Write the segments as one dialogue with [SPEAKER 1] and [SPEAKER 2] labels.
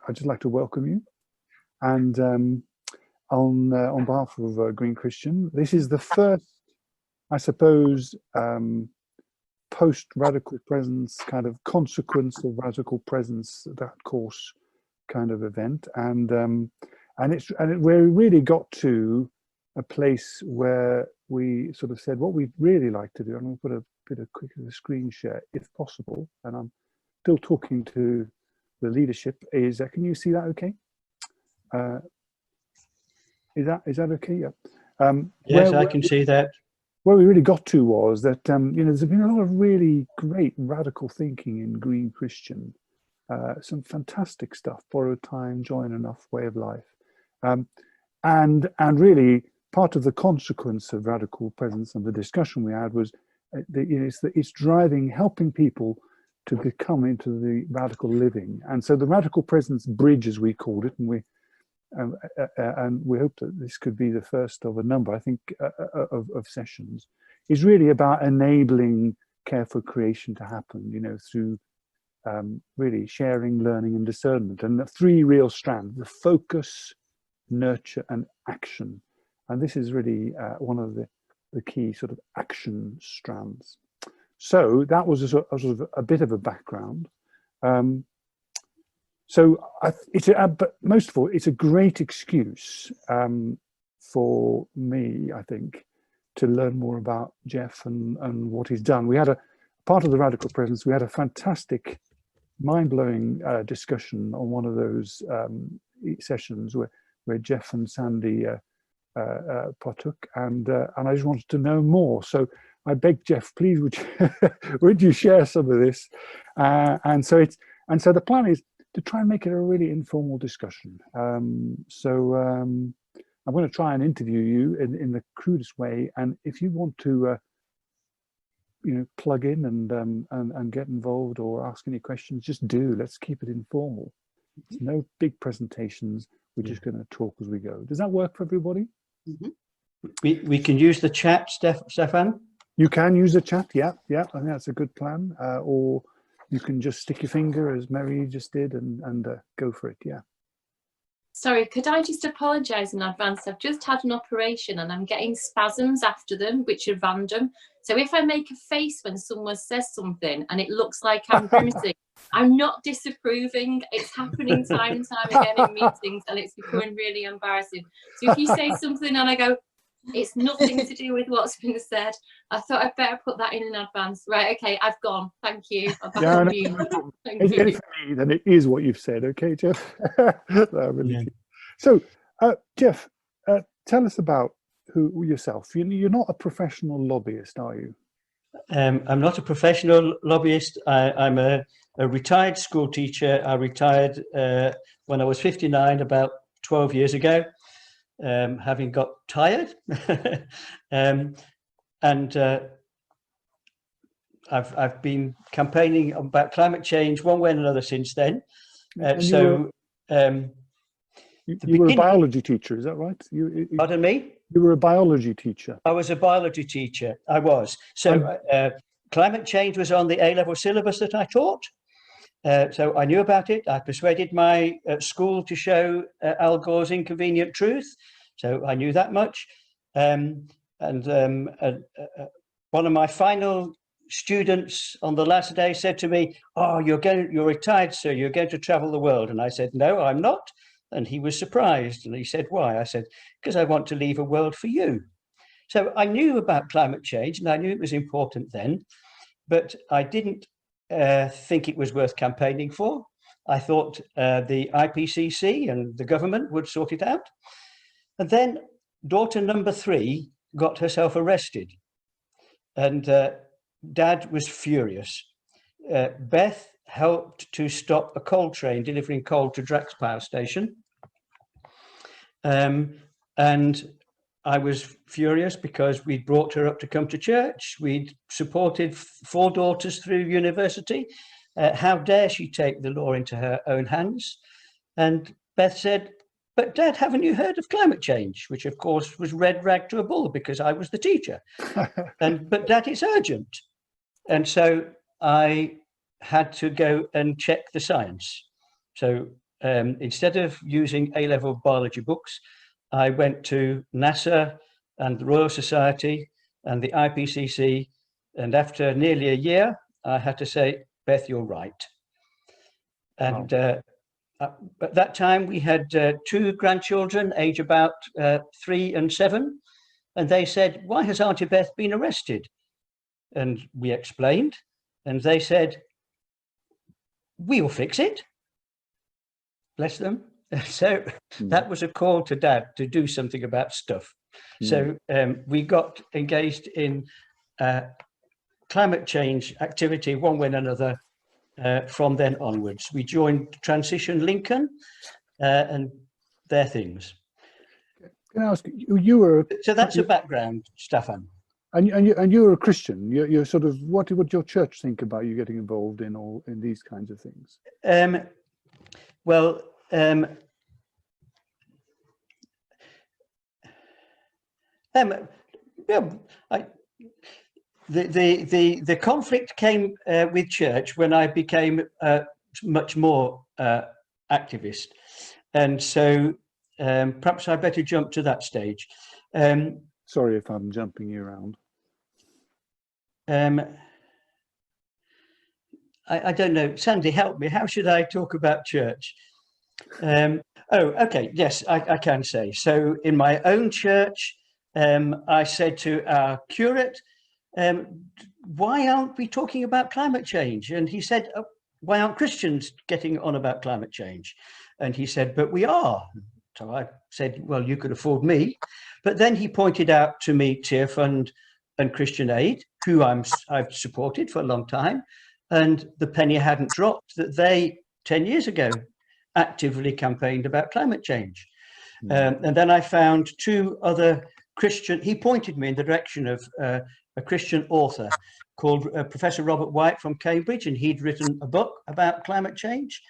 [SPEAKER 1] I'd just like to welcome you. And on behalf of Green Christian, this is the first, I suppose, post-radical presence kind of consequence of radical presence, that course kind of event. And we really got to a place where we sort of said what we'd really like to do. I'm going to put a bit of quick screen share if possible. And I'm still talking to the leadership. Can you see that okay? Is that okay? Yeah.
[SPEAKER 2] Yes, I can see that.
[SPEAKER 1] Where we really got to was that there's been a lot of really great radical thinking in Green Christian, some fantastic stuff, borrowed time, joy and enough, way of life, and really part of the consequence of radical presence and the discussion we had was it's driving, helping people to become into the radical living. And so the radical presence bridge, as we called it, and we hope that this could be the first of a number, I think, of sessions, is really about enabling careful creation to happen, through really sharing, learning and discernment. And the three real strands: the focus, nurture and action. And this is really one of the key sort of action strands. So that was a sort of a bit of a background. But most of all, it's a great excuse for me, I think, to learn more about Geoff and what he's done. We had a part of the radical presence. We had a fantastic, mind-blowing discussion on one of those sessions where Geoff and Sandy partook, and I just wanted to know more. So I begged Geoff, please, would you share some of this? And so the plan is to try and make it a really informal discussion. I'm going to try and interview you in the crudest way, and if you want to, plug in and get involved or ask any questions, just do. Let's keep it informal. There's no big presentations. We're just going to talk as we go. Does that work for everybody?
[SPEAKER 2] Mm-hmm. We can use the chat, Staffan.
[SPEAKER 1] You can use the chat. Yeah. I think that's a good plan. Or you can just stick your finger, as Mary just did, and go for it. Yeah.
[SPEAKER 3] Sorry, could I just apologise in advance? I've just had an operation and I'm getting spasms after them, which are random. So if I make a face when someone says something and it looks like I'm grimacing, I'm not disapproving. It's happening time and time again in meetings, and it's becoming really embarrassing. So if you say something and I go, it's nothing to do with what's been said, I thought I'd better put that in advance. Right, okay, I've gone. Thank you.
[SPEAKER 1] Thank you. If me, then it is what you've said. Okay, Geoff? So, Geoff, tell us about yourself. You're not a professional lobbyist, are you?
[SPEAKER 2] I'm not a professional lobbyist. I'm a retired school teacher. I retired when I was 59, about 12 years ago. Having got tired, I've been campaigning about climate change one way and another since then. You
[SPEAKER 1] were a biology teacher, is that right?
[SPEAKER 2] Pardon me?
[SPEAKER 1] You were a biology teacher.
[SPEAKER 2] I was a biology teacher. I was. So climate change was on the A-level syllabus that I taught. So I knew about it. I persuaded my school to show Al Gore's Inconvenient Truth. So I knew that much. One of my final students on the last day said to me, "Oh, you're retired, sir. You're going to travel the world." And I said, "No, I'm not." And he was surprised. And he said, "Why?" I said, "Because I want to leave a world for you." So I knew about climate change and I knew it was important then, but I didn't think it was worth campaigning for. I thought the IPCC and the government would sort it out. And then daughter number 3 got herself arrested, and Dad was furious. Beth helped to stop a coal train delivering coal to Drax Power Station. And I was furious because we'd brought her up to come to church. We'd supported 4 daughters through university. How dare she take the law into her own hands? And Beth said, "But Dad, haven't you heard of climate change?" Which of course was red rag to a bull because I was the teacher. But Dad, it's urgent. And so I had to go and check the science. So instead of using A-level biology books, I went to NASA and the Royal Society and the IPCC, and after nearly a year, I had to say, Beth, you're right. And at that time, we had 2 grandchildren, age about 3 and 7, and they said, why has Auntie Beth been arrested? And we explained, and they said, we'll fix it. Bless them. So that was a call to Dad to do something about stuff. So we got engaged in climate change activity one way and another from then onwards. We joined Transition Lincoln and their things.
[SPEAKER 1] Can I ask you were?
[SPEAKER 2] So that's a background, Staffan.
[SPEAKER 1] And you're a Christian. You're sort of what would your church think about you getting involved in all in these kinds of things?
[SPEAKER 2] Well, the conflict came with church when I became much more activist, and so perhaps I better jump to that stage.
[SPEAKER 1] Sorry if I'm jumping you around.
[SPEAKER 2] I don't know. Sandy, help me. How should I talk about church? Oh, okay. Yes, I can say. So in my own church, I said to our curate, why aren't we talking about climate change? And he said, oh, why aren't Christians getting on about climate change? And he said, but we are. So I said, well, you could afford me. But then he pointed out to me Tear Fund and Christian Aid, who I've supported for a long time. And the penny hadn't dropped that they, 10 years ago, actively campaigned about climate change. And then I found 2 other Christian, he pointed me in the direction of a Christian author called Professor Robert White from Cambridge, and he'd written a book about climate change.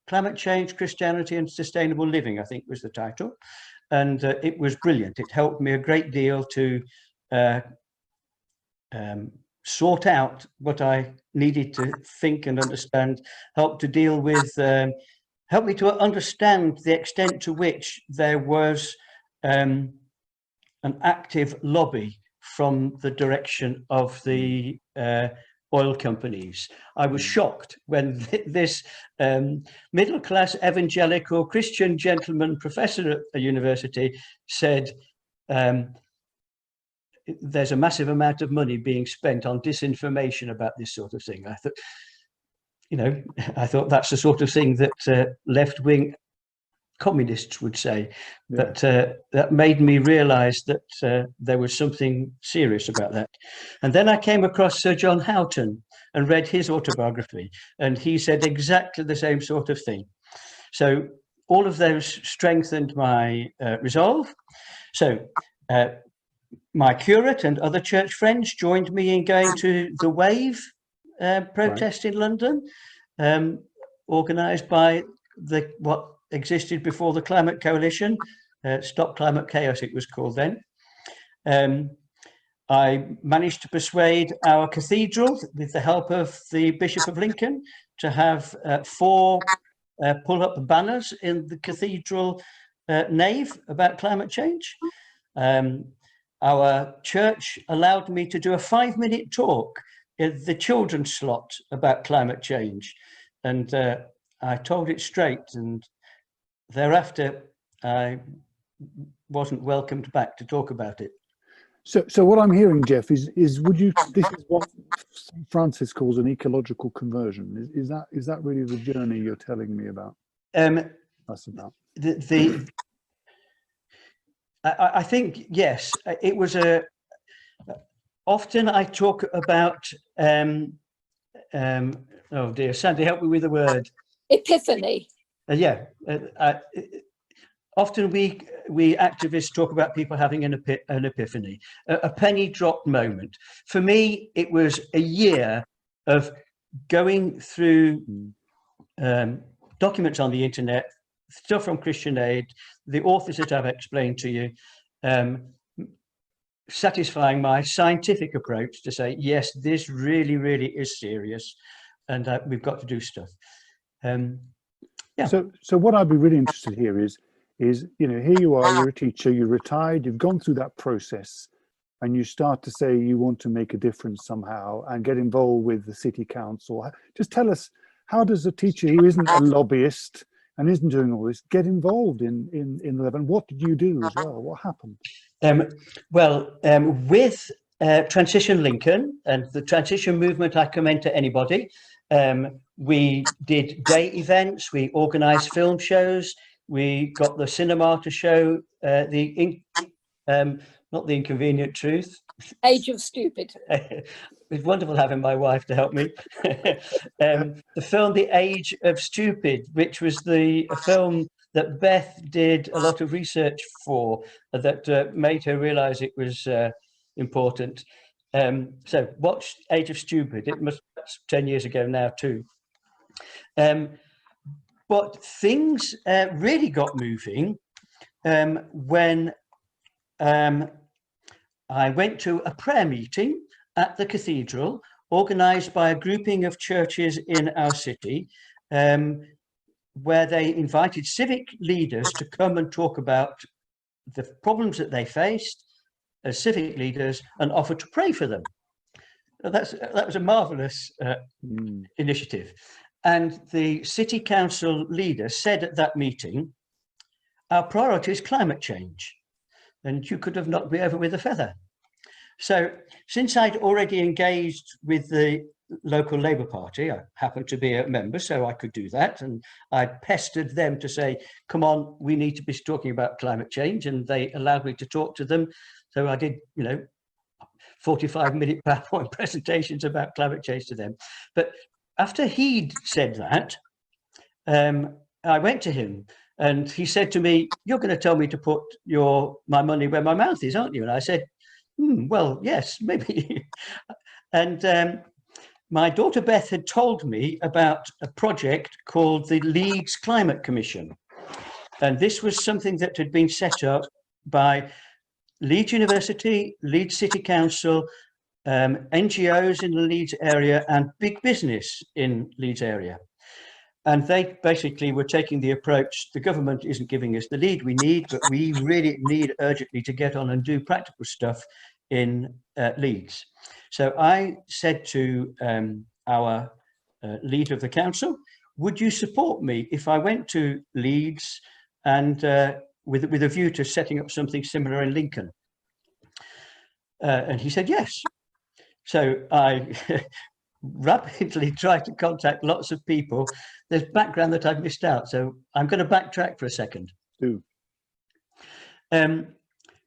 [SPEAKER 2] Climate Change, Christianity and Sustainable Living, I think was the title. And it was brilliant. It helped me a great deal to sort out what I needed to think and understand, helped to deal with, helped me to understand the extent to which there was an active lobby from the direction of the oil companies. I was shocked when this middle-class evangelical Christian gentleman professor at a university said, there's a massive amount of money being spent on disinformation about this sort of thing. I thought, you know, I thought that's the sort of thing that left-wing communists would say. But that made me realize that there was something serious about that. And then I came across Sir John Houghton and read his autobiography, and he said exactly the same sort of thing. So all of those strengthened my resolve. So my curate and other church friends joined me in going to the Wave protest in London, organised by what existed before the Climate Coalition, Stop Climate Chaos it was called then. I managed to persuade our cathedral, with the help of the Bishop of Lincoln, to have 4 pull-up banners in the cathedral nave about climate change. Our church allowed me to do a 5-minute talk in the children's slot about climate change. And I told it straight, and thereafter I wasn't welcomed back to talk about it.
[SPEAKER 1] So what I'm hearing, Geoff, is this is what Francis calls an ecological conversion. Is that really the journey you're telling me about? That's about.
[SPEAKER 2] I think, yes, it was often I talk about, oh dear, Sandy, help me with the word.
[SPEAKER 4] Epiphany.
[SPEAKER 2] Often we activists talk about people having an epiphany, a penny dropped moment. For me, it was a year of going through documents on the internet, stuff from Christian Aid, the authors that I've explained to you, satisfying my scientific approach to say, yes, this really, really is serious, and we've got to do stuff. Yeah.
[SPEAKER 1] So what I'd be really interested here is, you know, here you are, you're a teacher, you're retired, you've gone through that process, and you start to say you want to make a difference somehow and get involved with the city council. Just tell us, how does a teacher who isn't a lobbyist and isn't doing all this get involved in the level? And what did you do as well? What happened?
[SPEAKER 2] With Transition Lincoln and the transition movement, I commend to anybody. We did day events, we organised film shows, we got the cinema to show not The Inconvenient Truth.
[SPEAKER 4] Age of Stupid.
[SPEAKER 2] It's wonderful having my wife to help me. The film The Age of Stupid, which was a film that Beth did a lot of research for, that made her realise it was important. So watch Age of Stupid. It must be 10 years ago now too. But things really got moving when I went to a prayer meeting at the cathedral, organised by a grouping of churches in our city, where they invited civic leaders to come and talk about the problems that they faced as civic leaders and offer to pray for them. That was a marvellous initiative. And the city council leader said at that meeting, our priority is climate change. And you could have knocked me over with a feather. So since I'd already engaged with the local Labour Party, I happened to be a member, so I could do that. And I pestered them to say, come on, we need to be talking about climate change. And they allowed me to talk to them. So I did, 45-minute PowerPoint presentations about climate change to them. But after he'd said that, I went to him. And he said to me, you're going to tell me to put my money where my mouth is, aren't you? And I said, well, yes, maybe. And my daughter Beth had told me about a project called the Leeds Climate Commission. And this was something that had been set up by Leeds University, Leeds City Council, NGOs in the Leeds area, and big business in Leeds area. And they basically were taking the approach, the government isn't giving us the lead we need, but we really need urgently to get on and do practical stuff in Leeds. So I said to our leader of the council, would you support me if I went to Leeds and with a view to setting up something similar in Lincoln? And he said yes. So I rapidly tried to contact lots of people. There's background that I've missed out, so I'm going to backtrack for a second.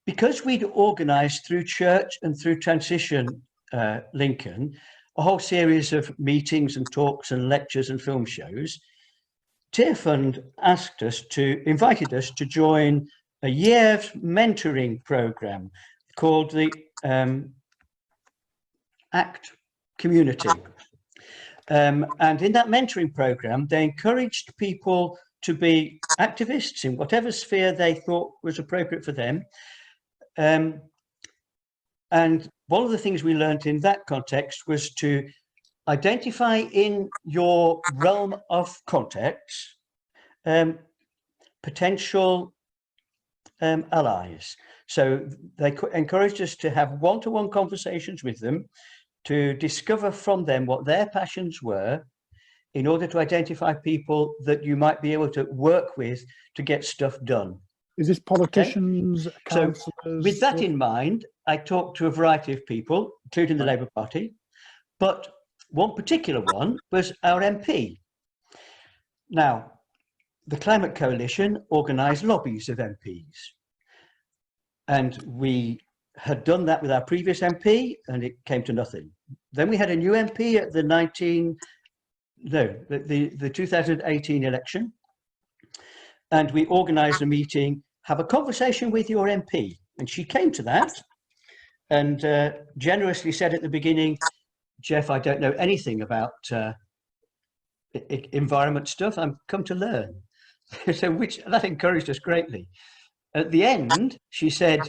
[SPEAKER 2] Because we'd organised through church and through Transition Lincoln a whole series of meetings and talks and lectures and film shows, Tearfund invited us to join a year's mentoring programme called the ACT Community. And in that mentoring program, they encouraged people to be activists in whatever sphere they thought was appropriate for them. And one of the things we learned in that context was to identify in your realm of contacts potential allies. So they encouraged us to have one-to-one conversations with them, to discover from them what their passions were, in order to identify people that you might be able to work with to get stuff done.
[SPEAKER 1] Is this politicians, councillors?
[SPEAKER 2] So with that in mind, I talked to a variety of people, including the Labour Party, but one particular one was our MP. Now, the Climate Coalition organised lobbies of MPs. And we had done that with our previous MP, and it came to nothing. Then we had a new MP at the 2018 election, and we organised a meeting, have a conversation with your MP. And she came to that and generously said at the beginning, Geoff, I don't know anything about environment stuff. I'm come to learn. So that encouraged us greatly. At the end, she said,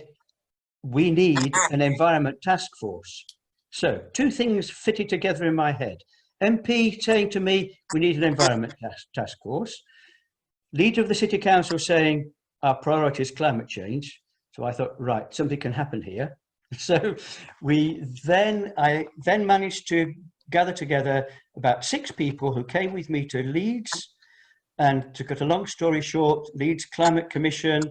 [SPEAKER 2] we need an environment task force. So two things fitted together in my head. MP saying to me, we need an environment task force. Leader of the City Council saying, our priority is climate change. So I thought, right, something can happen here. So I then managed to gather together about 6 people who came with me to Leeds. And to cut a long story short, Leeds Climate Commission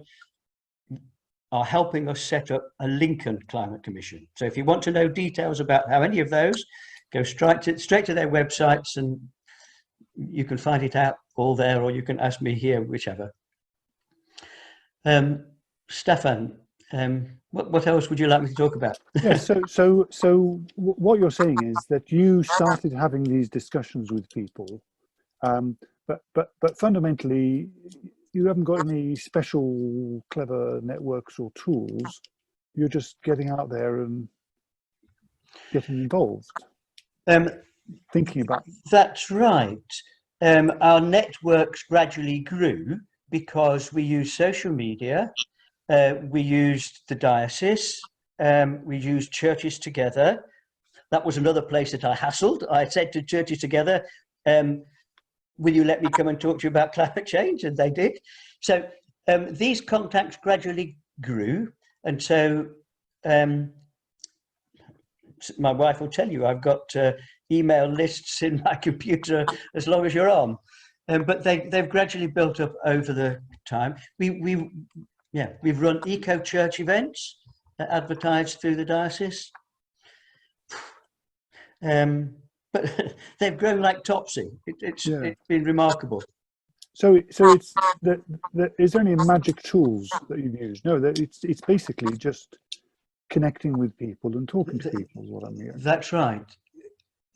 [SPEAKER 2] are helping us set up a Lincoln Climate Commission. So if you want to know details about how any of those, go straight to their websites, and you can find it out all there, or you can ask me here, whichever. Staffan, what else would you like me to talk about?
[SPEAKER 1] Yes, so what you're saying is that you started having these discussions with people, but fundamentally, you haven't got any special clever networks or tools. You're just getting out there and getting involved, thinking about.
[SPEAKER 2] That's right. Our networks gradually grew because we used social media, we used the diocese, we used churches together. That was another place that I hassled. I said to churches together, will you let me come and talk to you about climate change? And they did. So these contacts gradually grew. And so my wife will tell you, I've got email lists in my computer as long as your arm. But they've gradually built up over the time. We've run eco-church events advertised through the diocese. But they've grown like Topsy. It's been remarkable.
[SPEAKER 1] So it's is there any magic tools that you've used? No, it's basically just connecting with people and talking to people is what I'm hearing.
[SPEAKER 2] That's right.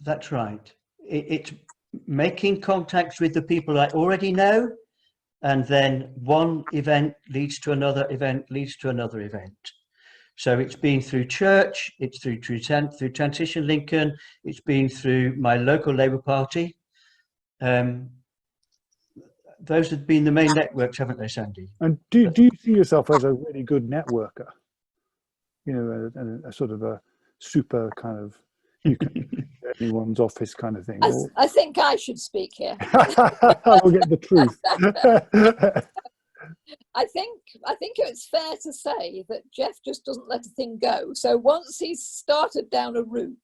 [SPEAKER 2] That's right. It's making contacts with the people I already know, and then one event leads to another event, leads to another event. So it's been through church, it's through Transition Lincoln, it's been through my local Labour Party. Those have been the main networks, haven't they, Sandy?
[SPEAKER 1] And do you see yourself as a really good networker? You know, a sort of a super kind of, you can anyone's office kind of thing.
[SPEAKER 4] I think I should speak here.
[SPEAKER 1] We'll get the truth. I think
[SPEAKER 4] it's fair to say that Geoff just doesn't let a thing go. So once he's started down a route,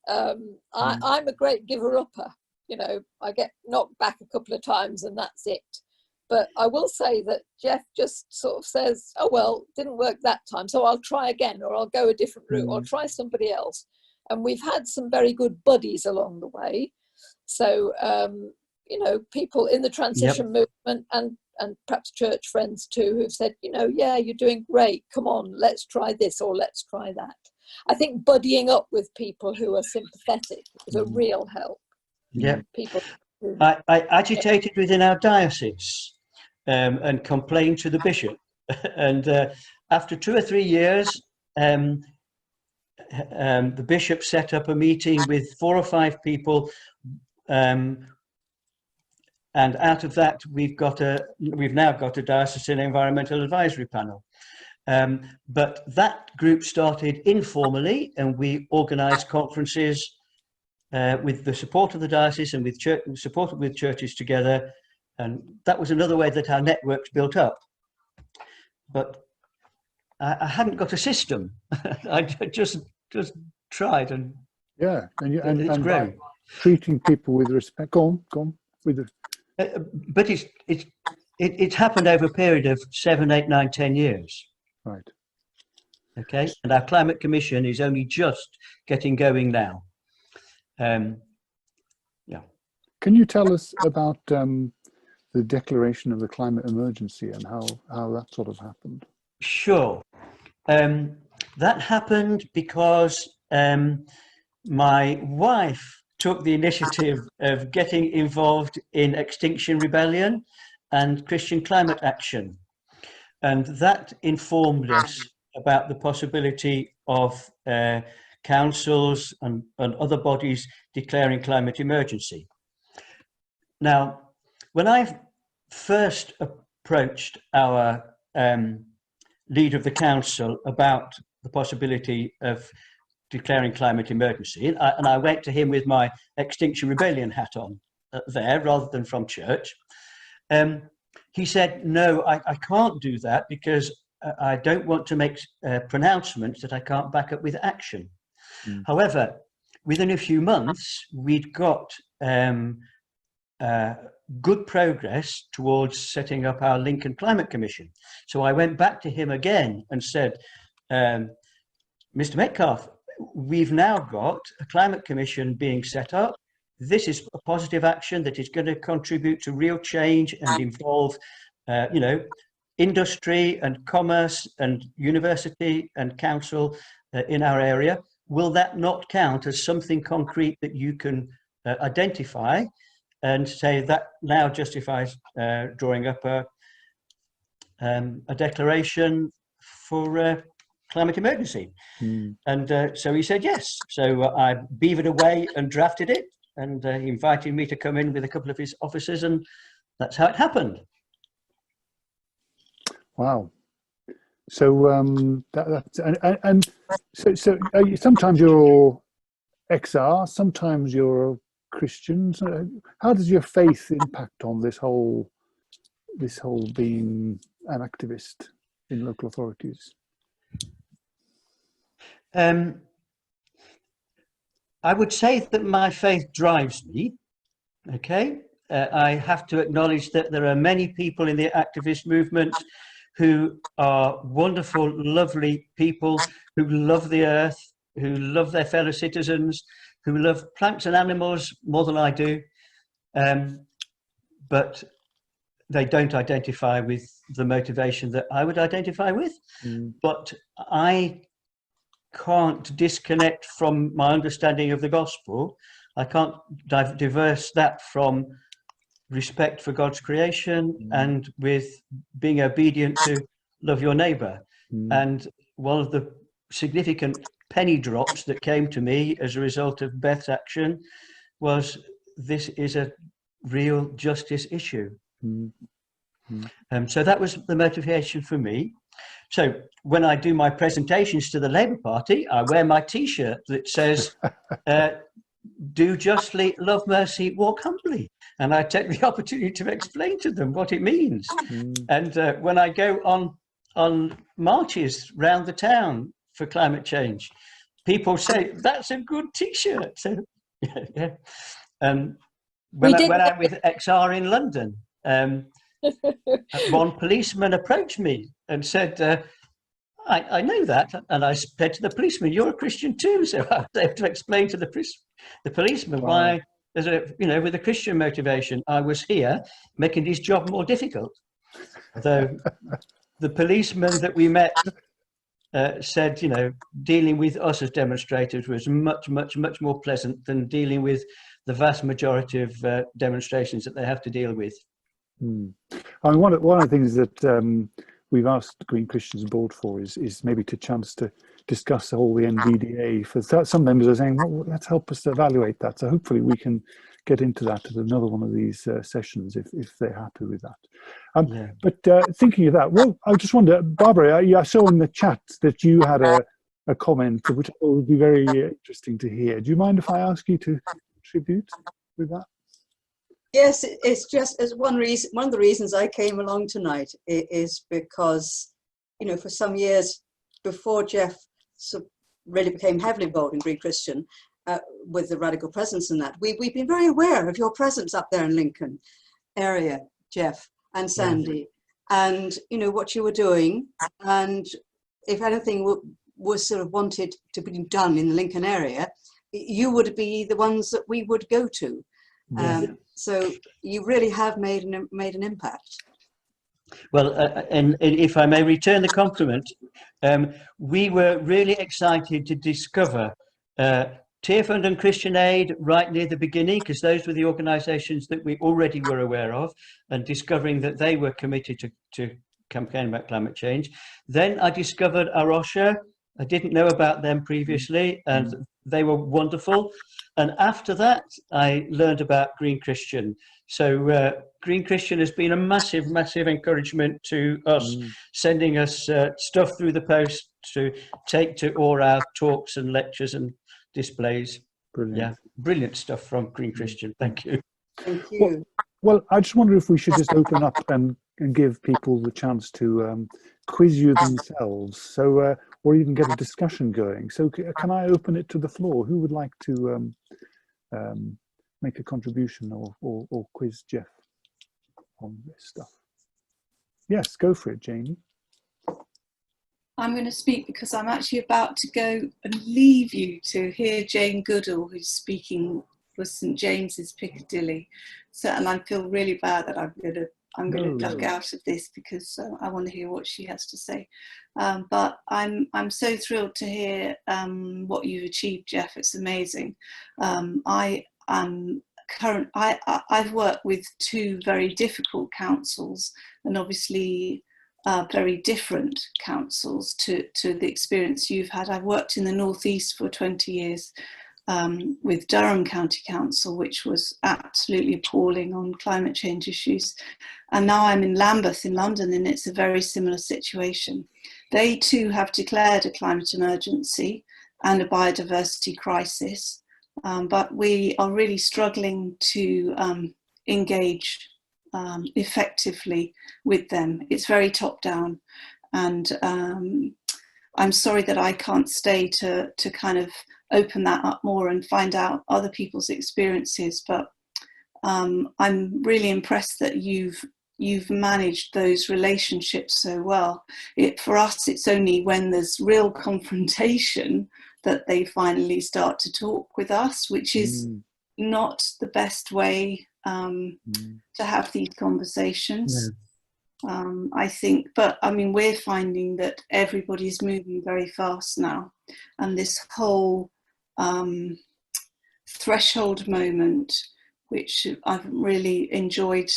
[SPEAKER 4] I'm a great giver-upper. You know, I get knocked back a couple of times and that's it. But I will say that Geoff just sort of says, oh, well, didn't work that time, so I'll try again, or I'll go a different route, or try somebody else. And we've had some very good buddies along the way. So, you know, people in the transition movement and perhaps church friends too, who've said, you know, yeah, you're doing great. Come on, let's try this or let's try that. I think buddying up with people who are sympathetic is a real help.
[SPEAKER 2] Yeah.
[SPEAKER 4] People.
[SPEAKER 2] I agitated within our diocese and complained to the bishop. And after 2 or 3 years, the bishop set up a meeting with 4 or 5 people, and out of that we've now got a diocesan environmental advisory panel. But that group started informally, and we organised conferences with the support of the diocese and with supported with churches together, and that was another way that our networks built up. But I hadn't got a system. I just tried, and it's great.
[SPEAKER 1] Treating people with respect. Go on with the.
[SPEAKER 2] But it's happened over a period of 7, 8, 9, 10 years.
[SPEAKER 1] Right.
[SPEAKER 2] Okay, and our climate commission is only just getting going now.
[SPEAKER 1] Can you tell us about the declaration of the climate emergency and how that sort of happened?
[SPEAKER 2] Sure. That happened because my wife took the initiative of getting involved in Extinction Rebellion and Christian Climate Action. And that informed us about the possibility of councils and other bodies declaring climate emergency. Now, when I first approached our leader of the council about the possibility of declaring climate emergency. And I went to him with my Extinction Rebellion hat on there rather than from church. He said, no, I can't do that because I don't want to make pronouncements that I can't back up with action. However, within a few months, we'd got good progress towards setting up our Lincoln Climate Commission. So I went back to him again and said, Mr. Metcalfe, we've now got a climate commission being set up. This is a positive action that is going to contribute to real change and involve, industry and commerce and university and council in our area. Will that not count as something concrete that you can identify and say that now justifies drawing up a declaration for climate emergency? And so he said yes. So I beavered away and drafted it, and he invited me to come in with a couple of his officers, and that's how it happened.
[SPEAKER 1] Wow. So so sometimes you're XR, sometimes you're Christian. So how does your faith impact on this whole being an activist in local authorities?
[SPEAKER 2] I would say that my faith drives me. Okay, I have to acknowledge that there are many people in the activist movement who are wonderful, lovely people who love the earth, who love their fellow citizens, who love plants and animals more than I do, but they don't identify with the motivation that I would identify with. But I can't disconnect from my understanding of the gospel. I can't diverse that from respect for God's creation and with being obedient to love your neighbor. And one of the significant penny drops that came to me as a result of Beth's action was, this is a real justice issue. So that was the motivation for me. So when I do my presentations to the Labour Party, I wear my T-shirt that says, do justly, love mercy, walk humbly. And I take the opportunity to explain to them what it means. And when I go on marches round the town for climate change, people say, that's a good T-shirt. So, yeah. When I'm with XR in London, one policeman approached me and said, I know that. And I said to the policeman, you're a Christian too. So I was able to explain to the policeman why, with a Christian motivation, I was here making his job more difficult. Though the policeman that we met said, dealing with us as demonstrators was much, much, much more pleasant than dealing with the vast majority of demonstrations that they have to deal with.
[SPEAKER 1] I mean, one of the things that we've asked Green Christians Board for is maybe a chance to discuss all the NVDA. For some members are saying, well, let's help us to evaluate that. So hopefully we can get into that at another one of these sessions if they're happy with that. But thinking of that, well, I just wonder, Barbara, I saw in the chat that you had a comment which I thought would be very interesting to hear. Do you mind if I ask you to contribute with that?
[SPEAKER 5] Yes, it's just as one of the reasons I came along tonight is because, for some years before Geoff really became heavily involved in Green Christian with the radical presence and that, we've been very aware of your presence up there in Lincoln area, Geoff and Sandy, and what you were doing, and if anything was sort of wanted to be done in the Lincoln area, you would be the ones that we would go to. So you really have made an impact.
[SPEAKER 2] Well, and if I may return the compliment, we were really excited to discover Tearfund and Christian Aid right near the beginning, because those were the organisations that we already were aware of, and discovering that they were committed to campaign about climate change. Then I discovered Arosha. I didn't know about them previously, and they were wonderful. And after that, I learned about Green Christian. So Green Christian has been a massive, massive encouragement to us, sending us stuff through the post to take to all our talks and lectures and displays.
[SPEAKER 1] Brilliant.
[SPEAKER 2] Yeah, brilliant stuff from Green Christian. Thank you.
[SPEAKER 5] Thank you.
[SPEAKER 1] Well, I just wonder if we should just open up and give people the chance to quiz you themselves, so or even get a discussion going. So can I open it to the floor? Who would like to make a contribution or quiz Geoff on this stuff? Yes, go for it, Jamie.
[SPEAKER 6] I'm going to speak because I'm actually about to go and leave you to hear Jane Goodall, who's speaking for St James's Piccadilly. So, and I feel really bad that I'm going to duck out of this because I want to hear what she has to say. But I'm so thrilled to hear what you've achieved, Geoff. It's amazing. I've worked with two very difficult councils, and obviously very different councils to the experience you've had. I've worked in the North East for 20 years with Durham County Council, which was absolutely appalling on climate change issues. And now I'm in Lambeth in London, and it's a very similar situation. They too have declared a climate emergency and a biodiversity crisis, but we are really struggling to engage effectively with them. It's very top down, and I'm sorry that I can't stay to kind of open that up more and find out other people's experiences, but I'm really impressed that you've managed those relationships so well. For us, it's only when there's real confrontation that they finally start to talk with us, which is not the best way to have these conversations. I think, but I mean, we're finding that everybody's moving very fast now, and this whole threshold moment, which I've really enjoyed.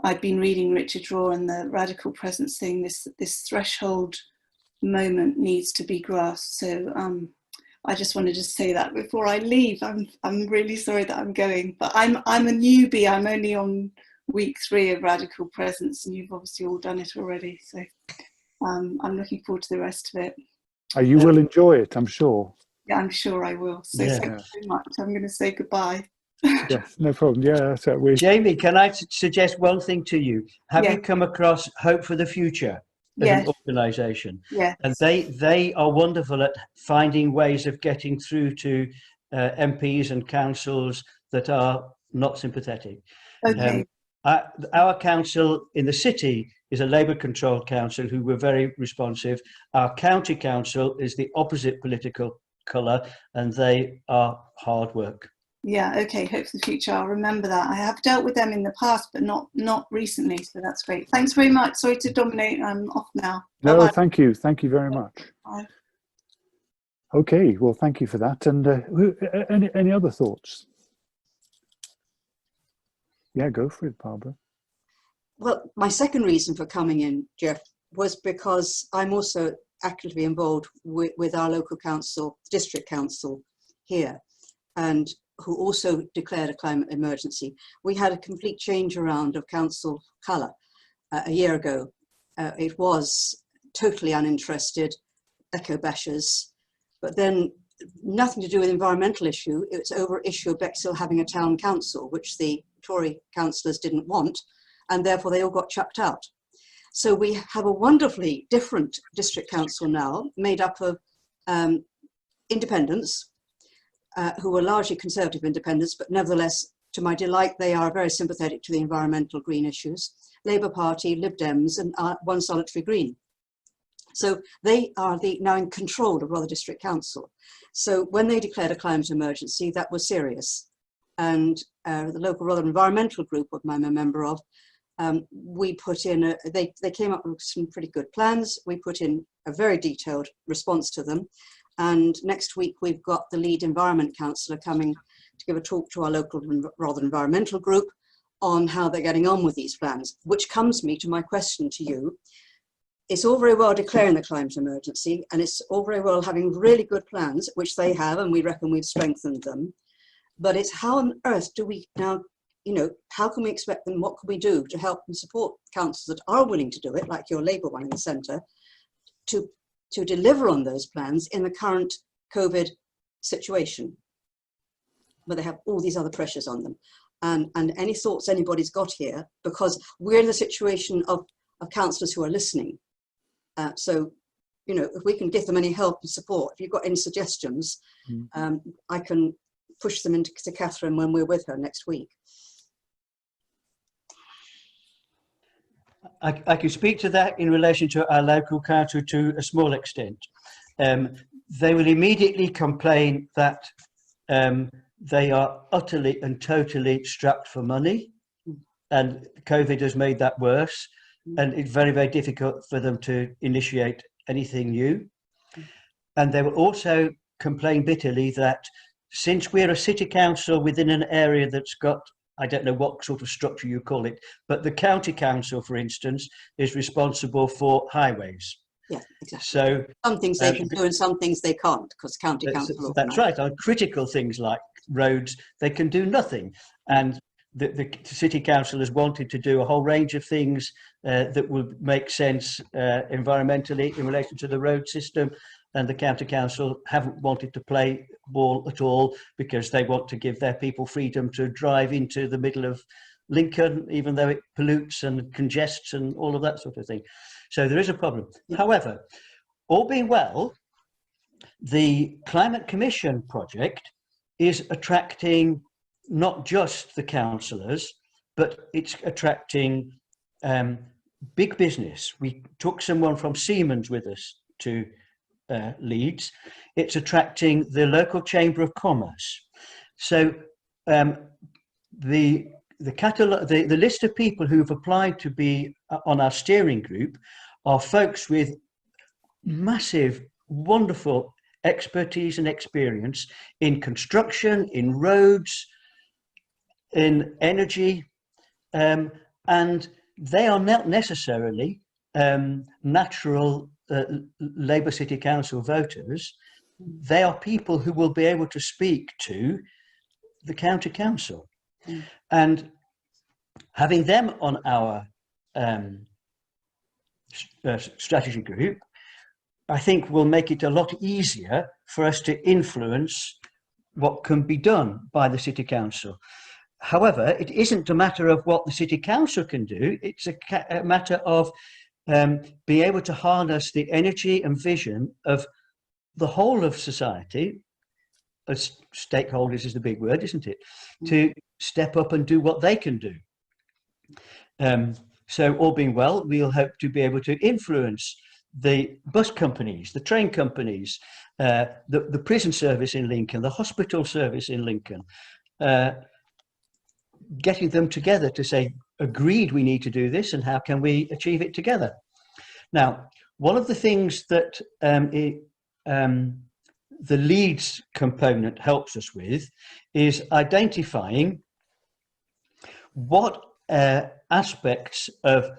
[SPEAKER 6] I've been reading Richard Rohr and the Radical Presence thing. This threshold moment needs to be grasped. So I just wanted to say that before I leave. I'm really sorry that I'm going, but I'm a newbie. I'm only on week 3 of Radical Presence, and you've obviously all done it already. So I'm looking forward to the rest of it.
[SPEAKER 1] You will enjoy it, I'm sure.
[SPEAKER 6] Yeah, I'm sure I will. So thank you very much. I'm going to say goodbye.
[SPEAKER 1] Yes, no problem. Yeah, so
[SPEAKER 2] Jamie, can I suggest one thing to you? Have you come across Hope for the Future as an organisation?
[SPEAKER 6] Yes.
[SPEAKER 2] And they are wonderful at finding ways of getting through to MPs and councils that are not sympathetic.
[SPEAKER 6] Okay.
[SPEAKER 2] Our council in the city is a Labour-controlled council who were very responsive. Our county council is the opposite political colour, and they are hard work.
[SPEAKER 6] Yeah, okay, Hope for the Future. I'll remember that. I have dealt with them in the past, but not recently, so that's great. Thanks very much. Sorry to dominate. I'm off now.
[SPEAKER 1] No,
[SPEAKER 6] Bye-bye.
[SPEAKER 1] thank you. Thank you very much.
[SPEAKER 6] Bye.
[SPEAKER 1] Okay, well, thank you for that. And any other thoughts? Yeah, go for it, Barbara.
[SPEAKER 5] Well, my second reason for coming in, Geoff, was because I'm also actively involved with our local council, district council here, and who also declared a climate emergency. We had a complete change around of council colour a year ago. It was totally uninterested, eco-bashers, but then nothing to do with environmental issue. It was over issue of Bexhill having a town council, which the Tory councillors didn't want, and therefore they all got chucked out. So we have a wonderfully different district council now, made up of independents, who are largely Conservative independents, but nevertheless, to my delight, they are very sympathetic to the environmental green issues. Labour Party, Lib Dems, and one solitary Green. So they are now in control of Rother District Council. So when they declared a climate emergency, that was serious. And the local Rother Environmental Group, what I'm a member of, we put in, they came up with some pretty good plans. We put in a very detailed response to them. And next week, we've got the lead environment councillor coming to give a talk to our local Rother Environmental Group on how they're getting on with these plans, which comes me to my question to you. It's all very well declaring the climate emergency, and it's all very well having really good plans, which they have, and we reckon we've strengthened them. But it's how on earth do we now, how can we expect them, what can we do to help and support councils that are willing to do it, like your Labour one in the centre, to to deliver on those plans in the current COVID situation, where they have all these other pressures on them. And any thoughts anybody's got here, because we're in the situation of councillors who are listening. So, you know, if we can give them any help and support, if you've got any suggestions, I can push them into to Catherine when we're with her next week.
[SPEAKER 2] I can speak to that in relation to our local council to a small extent. They will immediately complain that they are utterly and totally strapped for money, and COVID has made that worse, and it's very, very difficult for them to initiate anything new. And they will also complain bitterly that since we're a city council within an area that's got, I don't know what sort of structure you call it, but the county council, for instance, is responsible for highways.
[SPEAKER 5] Yeah, exactly.
[SPEAKER 2] So
[SPEAKER 5] some things they can do and some things they can't, because county council.
[SPEAKER 2] That's right. On critical things like roads, they can do nothing. And the city council has wanted to do a whole range of things that would make sense environmentally in relation to the road system. And the county council haven't wanted to play ball at all, because they want to give their people freedom to drive into the middle of Lincoln, even though it pollutes and congests and all of that sort of thing. So there is a problem. However, all being well, the Climate Commission project is attracting not just the councillors, but it's attracting big business. We took someone from Siemens with us to Leeds. It's attracting the local Chamber of Commerce. So the list of people who've applied to be on our steering group are folks with massive, wonderful expertise and experience in construction, in roads, in energy, and they are not necessarily natural Labour City Council voters. They are people who will be able to speak to the county council. And having them on our strategy group, I think will make it a lot easier for us to influence what can be done by the city council. However, it isn't a matter of what the city council can do. It's a matter of being able to harness the energy and vision of the whole of society, as stakeholders is the big word, isn't it, to step up and do what they can do. So all being well, we'll hope to be able to influence the bus companies, the train companies, the prison service in Lincoln, the hospital service in Lincoln, getting them together to say, agreed, we need to do this, and how can we achieve it together? Now, one of the things that the Leeds component helps us with is identifying what aspects of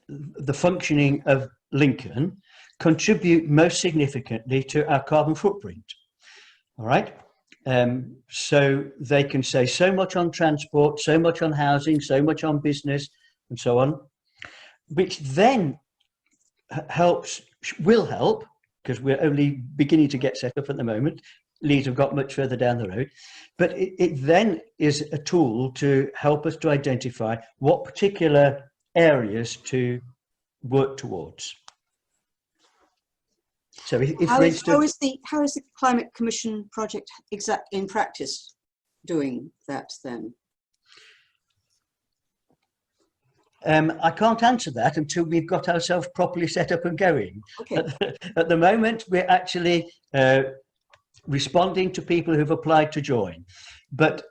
[SPEAKER 2] the functioning of Lincoln contribute most significantly to our carbon footprint. All right. So they can say so much on transport, so much on housing, so much on business, and so on, which then will help, because we're only beginning to get set up at the moment. Leeds have got much further down the road, but it then is a tool to help us to identify what particular areas to work towards. So
[SPEAKER 5] how is the Climate Commission project in practice doing that then?
[SPEAKER 2] I can't answer that until we've got ourselves properly set up and going.
[SPEAKER 5] Okay.
[SPEAKER 2] At the moment, we're actually responding to people who've applied to join, but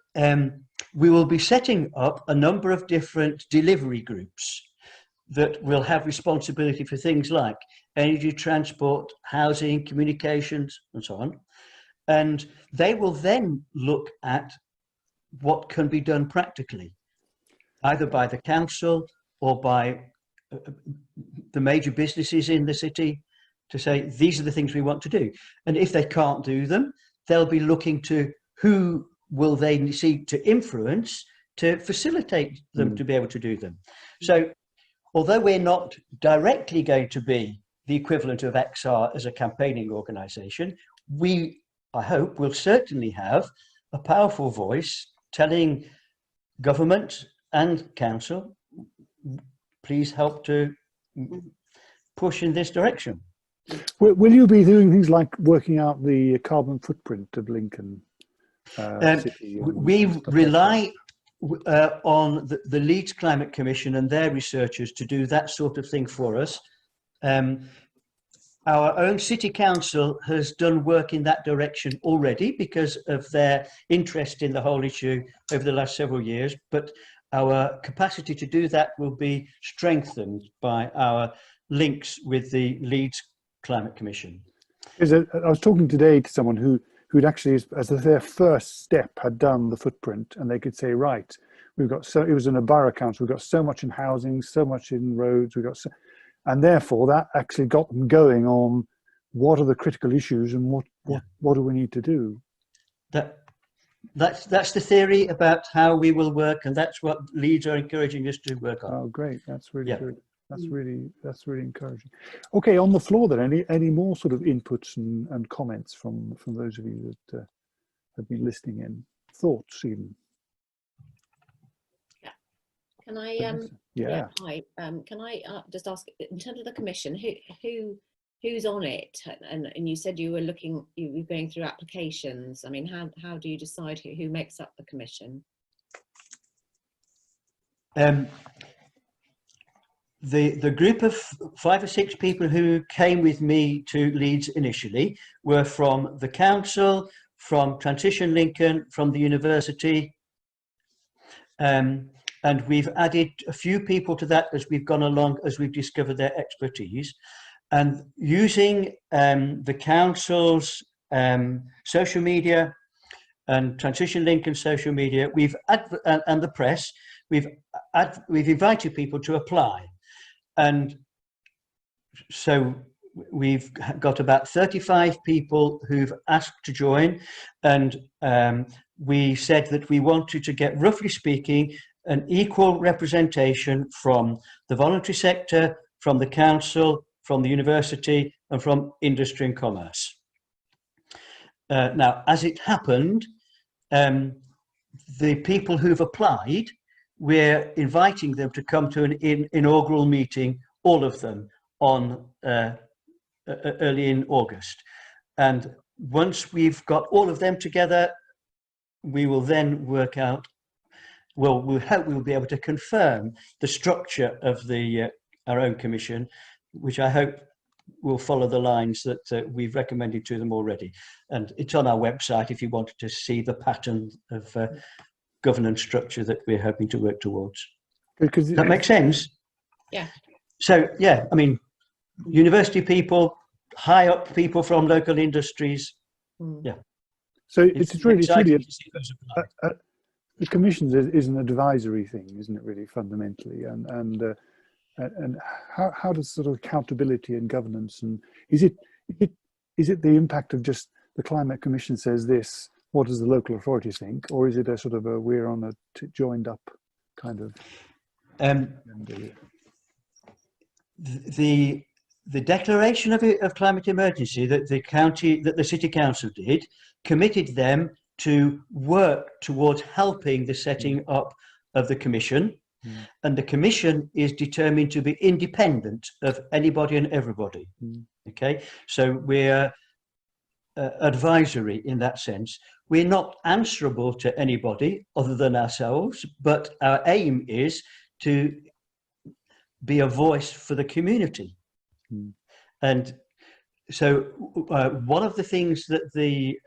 [SPEAKER 2] we will be setting up a number of different delivery groups that will have responsibility for things like energy, transport, housing, communications, and so on. And they will then look at what can be done practically, either by the council or by the major businesses in the city, to say, these are the things we want to do. And if they can't do them, they'll be looking to who will they seek to influence to facilitate them to be able to do them. So although we're not directly going to be the equivalent of XR as a campaigning organisation, we, I hope, will certainly have a powerful voice telling government and council, please help to push in this direction.
[SPEAKER 1] Will you be doing things like working out the carbon footprint of Lincoln City?
[SPEAKER 2] We rely on the Leeds Climate Commission and their researchers to do that sort of thing for us. Our own City Council has done work in that direction already because of their interest in the whole issue over the last several years, but our capacity to do that will be strengthened by our links with the Leeds Climate Commission.
[SPEAKER 1] I was talking today to someone who'd actually, as their first step, had done the footprint, and they could say, right, we've got so, it was in a borough council, we've got so much in housing, so much in roads, we've got so, and therefore that actually got them going on what are the critical issues and what do we need to do.
[SPEAKER 2] That's the theory about how we will work, and that's what Leeds are encouraging us to work on.
[SPEAKER 1] Oh, great! That's really good. That's really encouraging. Okay, on the floor then, any more sort of inputs and comments from those of you that have been listening in? Thoughts even?
[SPEAKER 7] Yeah. Can I? Hi. Can I just ask, in terms of the commission, who's on it? And you said you were going through applications. I mean, how do you decide who makes up the commission?
[SPEAKER 2] The group of 5 or 6 people who came with me to Leeds initially were from the council, from Transition Lincoln, from the university, and we've added a few people to that as we've gone along, as we've discovered their expertise. And using the council's social media and Transition Lincoln social media, and the press, we've invited people to apply. And so we've got about 35 people who've asked to join, and we said that we wanted to get, roughly speaking, an equal representation from the voluntary sector, from the council, from the university, and from industry and commerce. Now, as it happened, the people who've applied, we're inviting them to come to an inaugural meeting, all of them, on early in August. And once we've got all of them together, we will then work out, well, we'll hope we'll be able to confirm the structure of our own commission, which I hope will follow the lines that we've recommended to them already. And it's on our website if you wanted to see the pattern of governance structure that we're hoping to work towards. Does that make sense?
[SPEAKER 7] Yeah.
[SPEAKER 2] So, yeah, I mean, university people, high up people from local industries. Yeah.
[SPEAKER 1] So it's really the commission is an advisory thing, isn't it, really, fundamentally? And how does sort of accountability and governance, and is it the impact of just the Climate Commission says this, what does the local authority think, or is it a sort of a we're on a joined up kind of?
[SPEAKER 2] The declaration of climate emergency that the city council did committed them to work towards helping the setting up of the commission, and the commission is determined to be independent of anybody and everybody. Okay, so we're advisory in that sense. We're not answerable to anybody other than ourselves, but our aim is to be a voice for the community. And so one of the things that the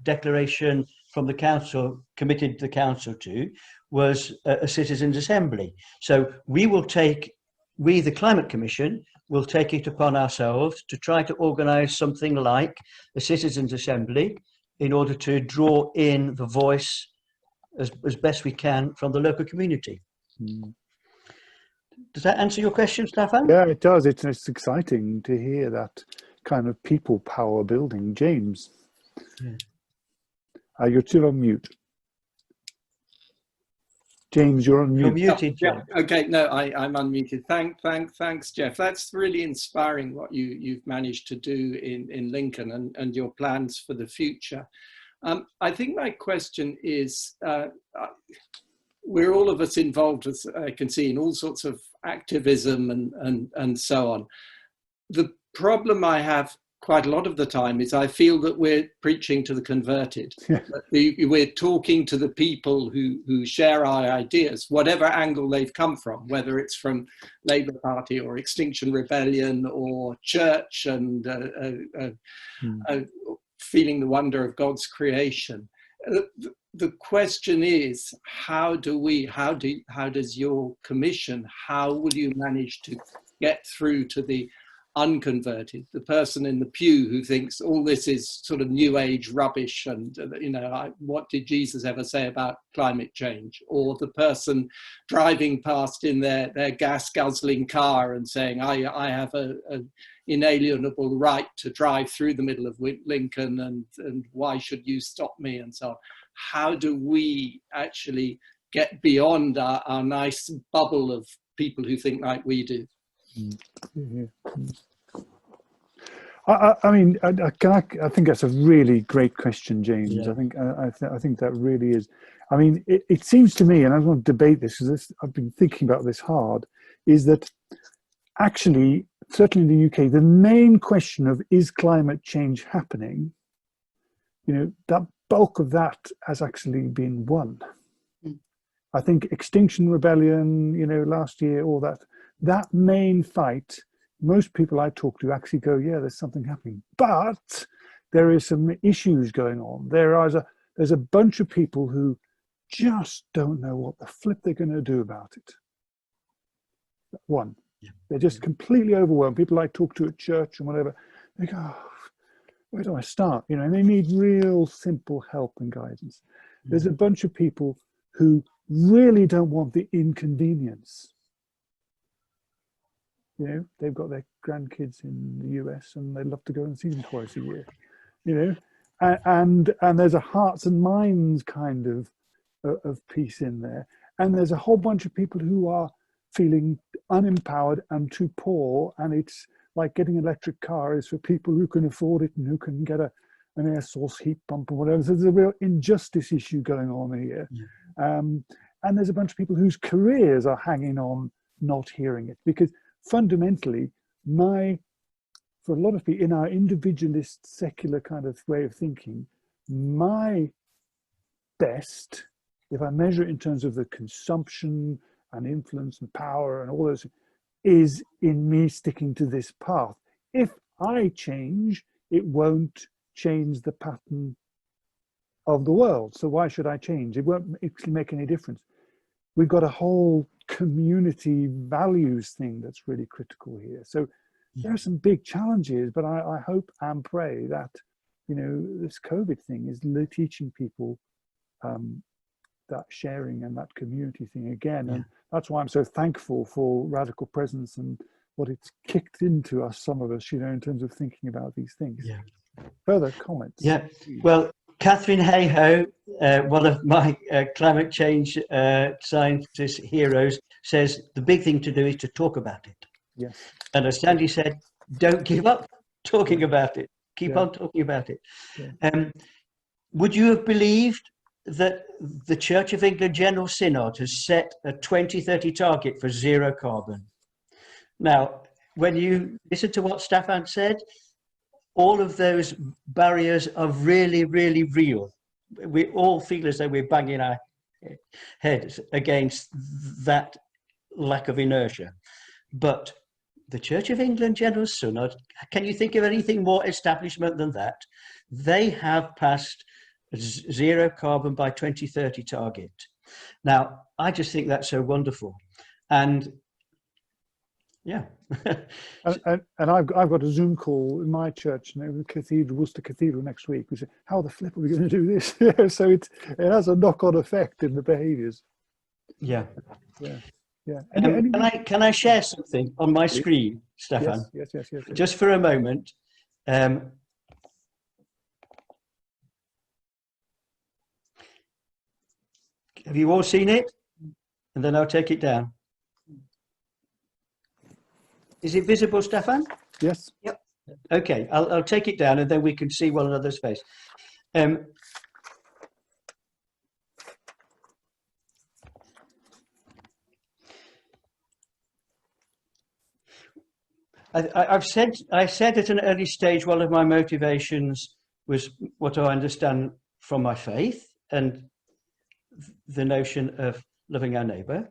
[SPEAKER 2] declaration from the council committed the council to was a citizens' assembly. So we, the Climate Commission, will take it upon ourselves to try to organise something like a citizens' assembly in order to draw in the voice as best we can from the local community. Does that answer your question, Staffan?
[SPEAKER 1] Yeah, it does. It's exciting to hear that kind of people power building. James, you're still on mute. James, you're on mute.
[SPEAKER 2] You're muted, James.
[SPEAKER 8] Yeah, okay, no, I'm unmuted. Thanks, Geoff. That's really inspiring what you've managed to do in Lincoln and your plans for the future. I think my question is, we're all of us involved, as I can see, in all sorts of activism and so on. The problem I have quite a lot of the time is I feel that we're preaching to the converted.
[SPEAKER 1] Yeah.
[SPEAKER 8] We're talking to the people who share our ideas, whatever angle they've come from, whether it's from Labour Party or Extinction Rebellion or church and feeling the wonder of God's creation. The question is, how does your commission, how will you manage to get through to the unconverted, the person in the pew who thinks all this is sort of new age rubbish and, what did Jesus ever say about climate change? Or the person driving past in their gas guzzling car and saying, I have an inalienable right to drive through the middle of Lincoln and why should you stop me, and so on. How do we actually get beyond our nice bubble of people who think like we do?
[SPEAKER 1] I mean, I think that's a really great question, James.
[SPEAKER 2] Yeah.
[SPEAKER 1] I think that really is. I mean, it seems to me, and I want to debate this because I've been thinking about this hard, is that actually, certainly in the UK, the main question of is climate change happening, that bulk of that has actually been won. I think Extinction Rebellion, last year, all that main fight, most people I talk to actually go, yeah, there's something happening. But there is some issues going on. There's a bunch of people who just don't know what the flip they're going to do about it. One, they're just completely overwhelmed. People I talk to at church and whatever, they go, oh, where do I start? And they need real simple help and guidance. There's a bunch of people who really don't want the inconvenience. They've got their grandkids in the US and they'd love to go and see them twice a year, and there's a hearts and minds kind of piece in there. And there's a whole bunch of people who are feeling unempowered and too poor. And it's like getting an electric car is for people who can afford it and who can get an air source heat pump or whatever. So there's a real injustice issue going on here. And there's a bunch of people whose careers are hanging on not hearing it, because fundamentally, for a lot of people in our individualist secular kind of way of thinking, my best, if I measure it in terms of the consumption and influence and power and all those, is in me sticking to this path. If I change, it won't change the pattern of the world. So why should I change? It won't actually make any difference. We've got a whole community values thing that's really critical here. So there are some big challenges, but I hope and pray that, this COVID thing is teaching people that sharing and that community thing again. And that's why I'm so thankful for Radical Presence and what it's kicked into us, some of us, in terms of thinking about these things. Yeah. Further comments?
[SPEAKER 2] Yeah, well, Catherine Hayhoe, one of my climate change scientist heroes, says the big thing to do is to talk about it.
[SPEAKER 1] Yes.
[SPEAKER 2] And as Sandy said, don't give up talking about it. Keep on talking about it. Yeah. Would you have believed that the Church of England General Synod has set a 2030 target for zero carbon? Now, when you listen to what Staffan said, all of those barriers are really, really real. We all feel as though we're banging our heads against that lack of inertia. But the Church of England General Synod, can you think of anything more establishment than that? They have passed zero carbon by 2030 target. Now, I just think that's so wonderful. And yeah.
[SPEAKER 1] and I've got a Zoom call in my church, Worcester Cathedral next week. We say, how the flip are we going to do this? So it has a knock-on effect in the behaviours.
[SPEAKER 2] Yeah.
[SPEAKER 1] Yeah.
[SPEAKER 2] Can I share something on my screen, Staffan?
[SPEAKER 1] Yes.
[SPEAKER 2] Just for a moment. Have you all seen it? and then I'll take it down. Is it visible, Staffan?
[SPEAKER 1] Yes.
[SPEAKER 5] Yep.
[SPEAKER 2] Okay, I'll take it down and then we can see one another's face. I said at an early stage, one of my motivations was what I understand from my faith and the notion of loving our neighbour.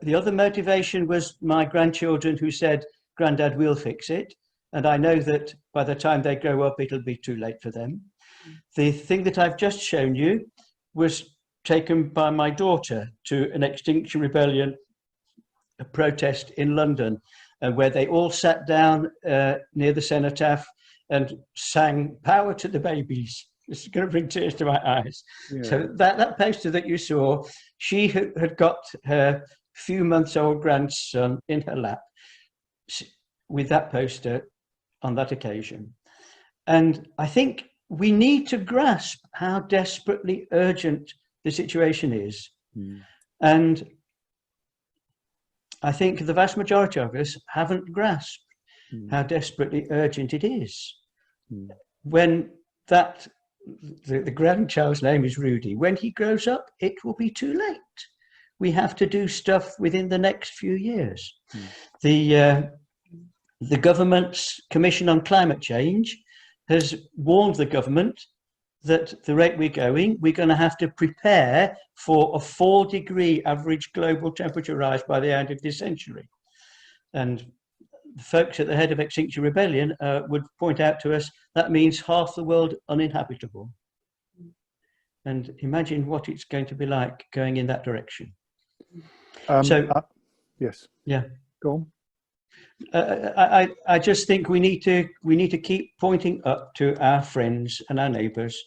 [SPEAKER 2] The other motivation was my grandchildren who said, "Grandad, we'll fix it." And I know that by the time they grow up, it'll be too late for them. The thing that I've just shown you was taken by my daughter to an Extinction Rebellion protest in London, where they all sat down near the cenotaph and sang "Power to the Babies." It's going to bring tears to my eyes. Yeah. So that poster that you saw, she had got her few months old grandson in her lap with that poster on that occasion. And I think we need to grasp how desperately urgent the situation is. Mm. And I think the vast majority of us haven't grasped how desperately urgent it is. Mm. When the grandchild's name is Rudy, when he grows up, it will be too late. We have to do stuff within the next few years. Mm. The government's Commission on Climate Change has warned the government that the rate we're going to have to prepare for a 4-degree average global temperature rise by the end of this century. And the folks at the head of Extinction Rebellion would point out to us that means half the world uninhabitable. And imagine what it's going to be like going in that direction.
[SPEAKER 1] Yes.
[SPEAKER 2] Yeah.
[SPEAKER 1] Go on.
[SPEAKER 2] I just think we need to keep pointing up to our friends and our neighbours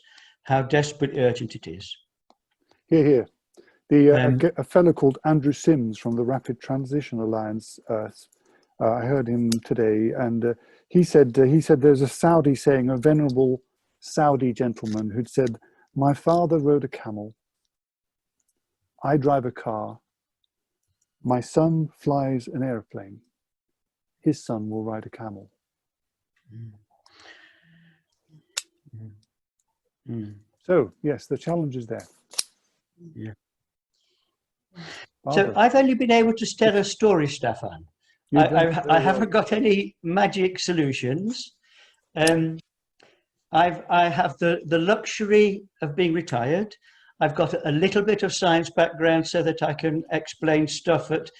[SPEAKER 2] how desperate urgent it is.
[SPEAKER 1] Here. A fellow called Andrew Sims from the Rapid Transition Alliance. I heard him today, and he said there's a Saudi saying, a venerable Saudi gentleman who'd said, "My father rode a camel. I drive a car. My son flies an airplane. His son will ride a camel." Mm. Mm. So, yes, the challenge is there.
[SPEAKER 2] Yeah. So I've only been able to tell a story, Staffan. I haven't got any magic solutions. I have the luxury of being retired. I've got a little bit of science background so that I can explain stuff at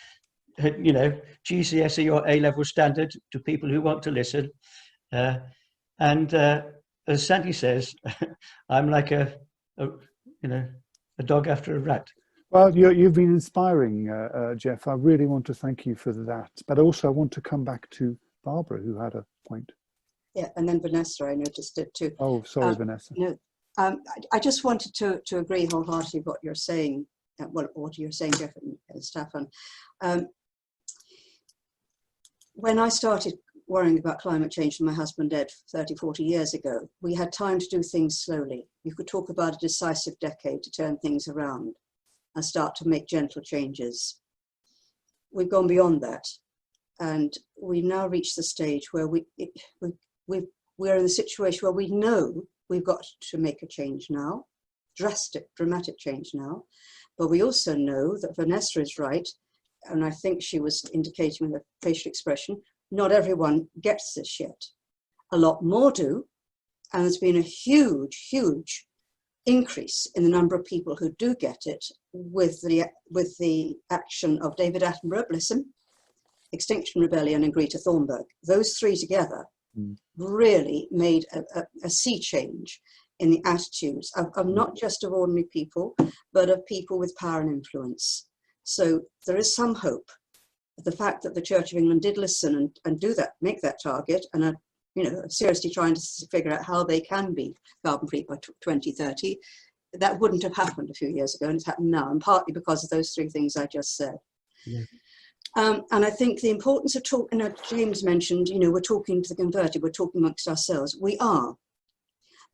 [SPEAKER 2] GCSE or A-level standard to people who want to listen. And as Sandy says, I'm like a dog after a rat.
[SPEAKER 1] Well, you've been inspiring, Geoff. I really want to thank you for that. But also I want to come back to Barbara, who had a point.
[SPEAKER 5] Yeah, and then Vanessa, I noticed it too.
[SPEAKER 1] Oh, sorry, Vanessa.
[SPEAKER 5] I just wanted to agree wholeheartedly with what you're saying, what you're saying, Geoff and Staffan. When I started worrying about climate change when my husband died 30, 40 years ago, we had time to do things slowly. You could talk about a decisive decade to turn things around and start to make gentle changes. We've gone beyond that, and we've now reached the stage where we're in the situation where we know we've got to make a change now, dramatic change now, but we also know that Vanessa is right, and I think she was indicating with a facial expression, not everyone gets this yet. A lot more do, and there's been a huge, huge increase in the number of people who do get it with the action of David Attenborough, bless him, Extinction Rebellion and Greta Thunberg. Those three together really made a sea change in the attitudes of not just of ordinary people, but of people with power and influence. So there is some hope. The fact that the Church of England did listen and do that, make that target, and are seriously trying to figure out how they can be carbon free by 2030, that wouldn't have happened a few years ago, and it's happened now, and partly because of those three things I just said. Yeah. And I think the importance of talking, James mentioned, we're talking to the converted, we're talking amongst ourselves. We are.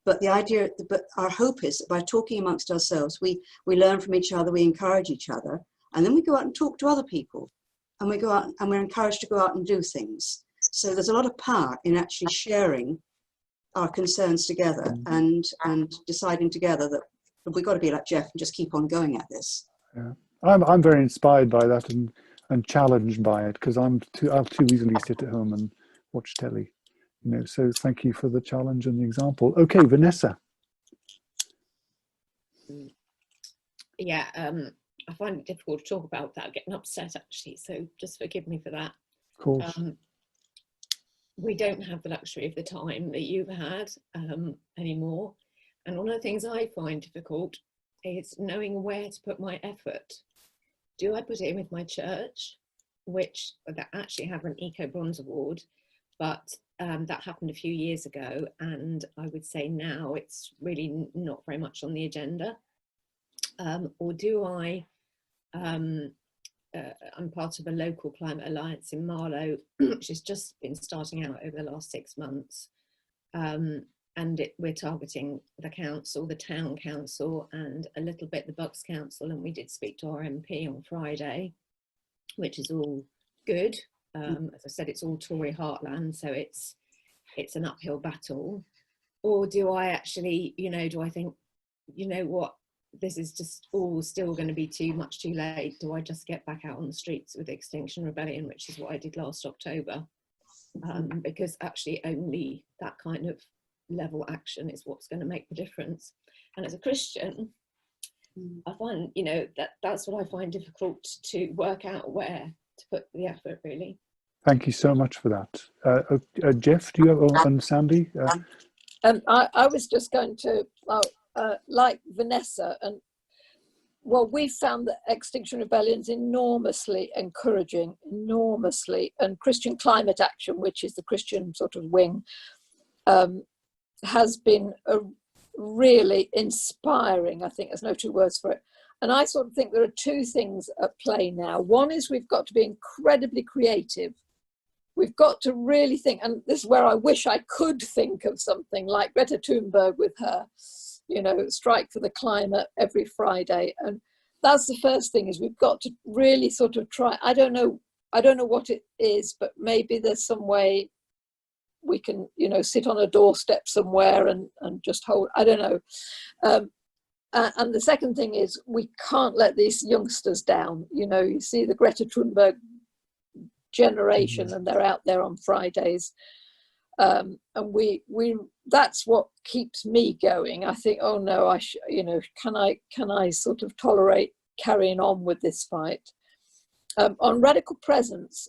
[SPEAKER 5] But our hope is that by talking amongst ourselves, we learn from each other, we encourage each other, And then we go out and talk to other people, and we go out and we're encouraged to go out and do things. So there's a lot of power in actually sharing our concerns together and deciding together that we've got to be like Geoff and just keep on going at this.
[SPEAKER 1] Yeah, I'm very inspired by that and challenged by it, because I'll too easily sit at home and watch telly, you know. So thank you for the challenge and the example. Okay, Vanessa.
[SPEAKER 7] Yeah, I find it difficult to talk about without getting upset, actually. So just forgive me for that.
[SPEAKER 1] Of course.
[SPEAKER 7] We don't have the luxury of the time that you've had anymore. And one of the things I find difficult is knowing where to put my effort. Do I put it in with my church, which that actually have an Eco Bronze Award, but that happened a few years ago, and I would say now it's really not very much on the agenda. Or do I, I'm part of a local climate alliance in Marlow, which has just been starting out over the last 6 months. And we're targeting the council, the town council, and a little bit the Bucks Council. And we did speak to our MP on Friday, which is all good. As I said, it's all Tory heartland, so it's an uphill battle. Or do I actually, you know, do I think, you know what, this is just all still going to be too late? Do I just get back out on the streets with Extinction Rebellion, which is what I did last October? Because actually only that kind of level action is what's going to make the difference. And as a Christian, I find, you know, that's what I find difficult to work out where to put the effort, really.
[SPEAKER 1] Thank you so much for that. Geoff, do you have, and Sandy?
[SPEAKER 4] I was just going to, like Vanessa, and well, we found that Extinction Rebellion's enormously encouraging, and Christian Climate Action, which is the Christian sort of wing, has been really inspiring. I think there's no two words for it. And I sort of think there are two things at play now. One is we've got to be incredibly creative. We've got to really think, and this is where I wish I could think of something like Greta Thunberg with her, you know, strike for the climate every Friday. And that's the first thing, is we've got to really sort of try. I don't know what it is, but maybe there's some way we can, you know, sit on a doorstep somewhere and just hold, I don't know. And the second thing is we can't let these youngsters down. You know, you see the Greta Thunberg generation, and they're out there on Fridays. And we that's what keeps me going. I think, oh no, you know, can I sort of tolerate carrying on with this fight? On radical presence,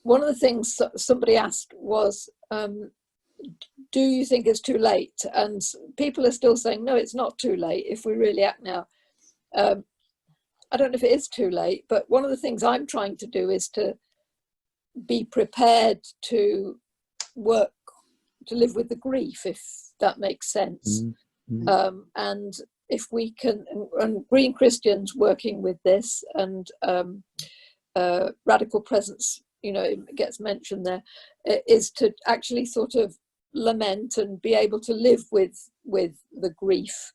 [SPEAKER 4] one of the things somebody asked was, do you think it's too late? And people are still saying, no, it's not too late if we really act now. I don't know if it is too late, but one of the things I'm trying to do is to be prepared to work, to live with the grief, if that makes sense. And if we can, and Green Christians working with this, and radical presence, you know, it gets mentioned there, is to actually sort of lament and be able to live with the grief